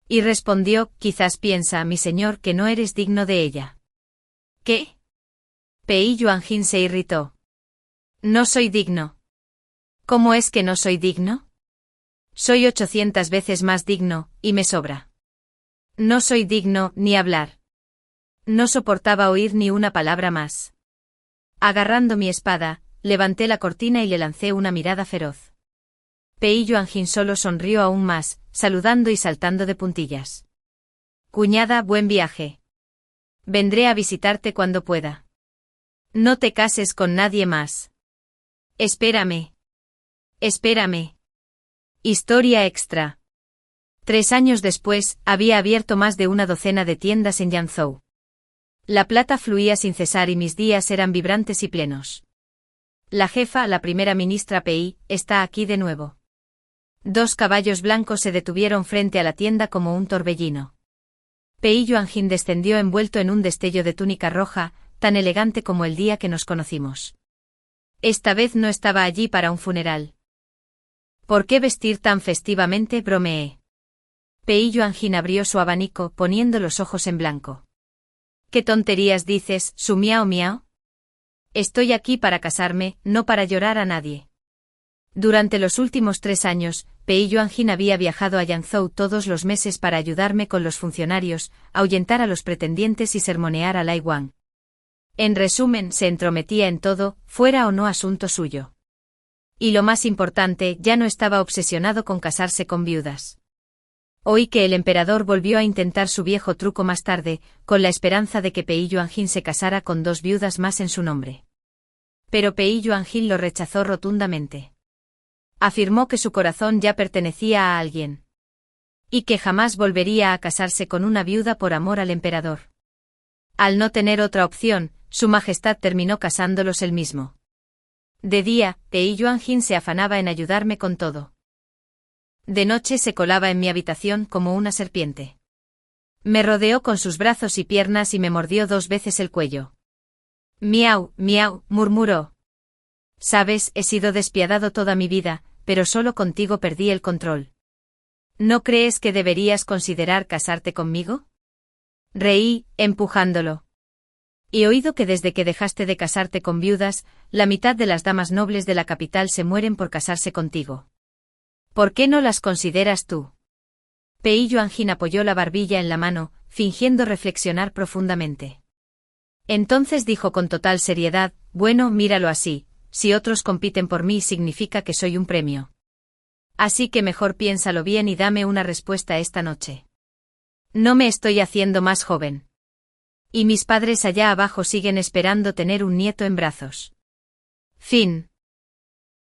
Y respondió, quizás piensa, mi señor, que no eres digno de ella. ¿Qué? Pei Yuanjin se irritó. No soy digno. ¿Cómo es que no soy digno? Soy 800 veces más digno, y me sobra. No soy digno, ni hablar. No soportaba oír ni una palabra más. Agarrando mi espada, levanté la cortina y le lancé una mirada feroz. Pei Yuanjin solo sonrió aún más, saludando y saltando de puntillas. Cuñada, buen viaje. Vendré a visitarte cuando pueda. No te cases con nadie más. Espérame. Espérame. Historia extra. 3 años después, había abierto más de una docena de tiendas en Yanzhou. La plata fluía sin cesar y mis días eran vibrantes y plenos. La jefa, la primera ministra Pei, está aquí de nuevo. 2 caballos blancos se detuvieron frente a la tienda como un torbellino. Pei Yuanjin descendió envuelto en un destello de túnica roja, tan elegante como el día que nos conocimos. Esta vez no estaba allí para un funeral. ¿Por qué vestir tan festivamente?, bromeé. Pei Yuanjin abrió su abanico, poniendo los ojos en blanco. ¿Qué tonterías dices, su miao miao? Estoy aquí para casarme, no para llorar a nadie. Durante los últimos 3 años, Pei Yuanjin había viajado a Yangzhou todos los meses para ayudarme con los funcionarios, ahuyentar a los pretendientes y sermonear a Lai Wang. En resumen, se entrometía en todo, fuera o no asunto suyo. Y lo más importante, ya no estaba obsesionado con casarse con viudas. Oí que el emperador volvió a intentar su viejo truco más tarde, con la esperanza de que Pei Yuanjin se casara con 2 viudas más en su nombre. Pero Pei Yuanjin lo rechazó rotundamente. Afirmó que su corazón ya pertenecía a alguien. Y que jamás volvería a casarse con una viuda por amor al emperador. Al no tener otra opción, Su Majestad terminó casándolos él mismo. De día, Pei Yuanjin se afanaba en ayudarme con todo. De noche se colaba en mi habitación como una serpiente. Me rodeó con sus brazos y piernas y me mordió 2 veces el cuello. Miau, miau, murmuró. Sabes, he sido despiadado toda mi vida, pero solo contigo perdí el control. ¿No crees que deberías considerar casarte conmigo? Reí, empujándolo. He oído que desde que dejaste de casarte con viudas, la mitad de las damas nobles de la capital se mueren por casarse contigo. ¿Por qué no las consideras tú? Pei Yuanjin apoyó la barbilla en la mano, fingiendo reflexionar profundamente. Entonces dijo con total seriedad, bueno, míralo así, si otros compiten por mí significa que soy un premio. Así que mejor piénsalo bien y dame una respuesta esta noche. No me estoy haciendo más joven. Y mis padres allá abajo siguen esperando tener un nieto en brazos. Fin.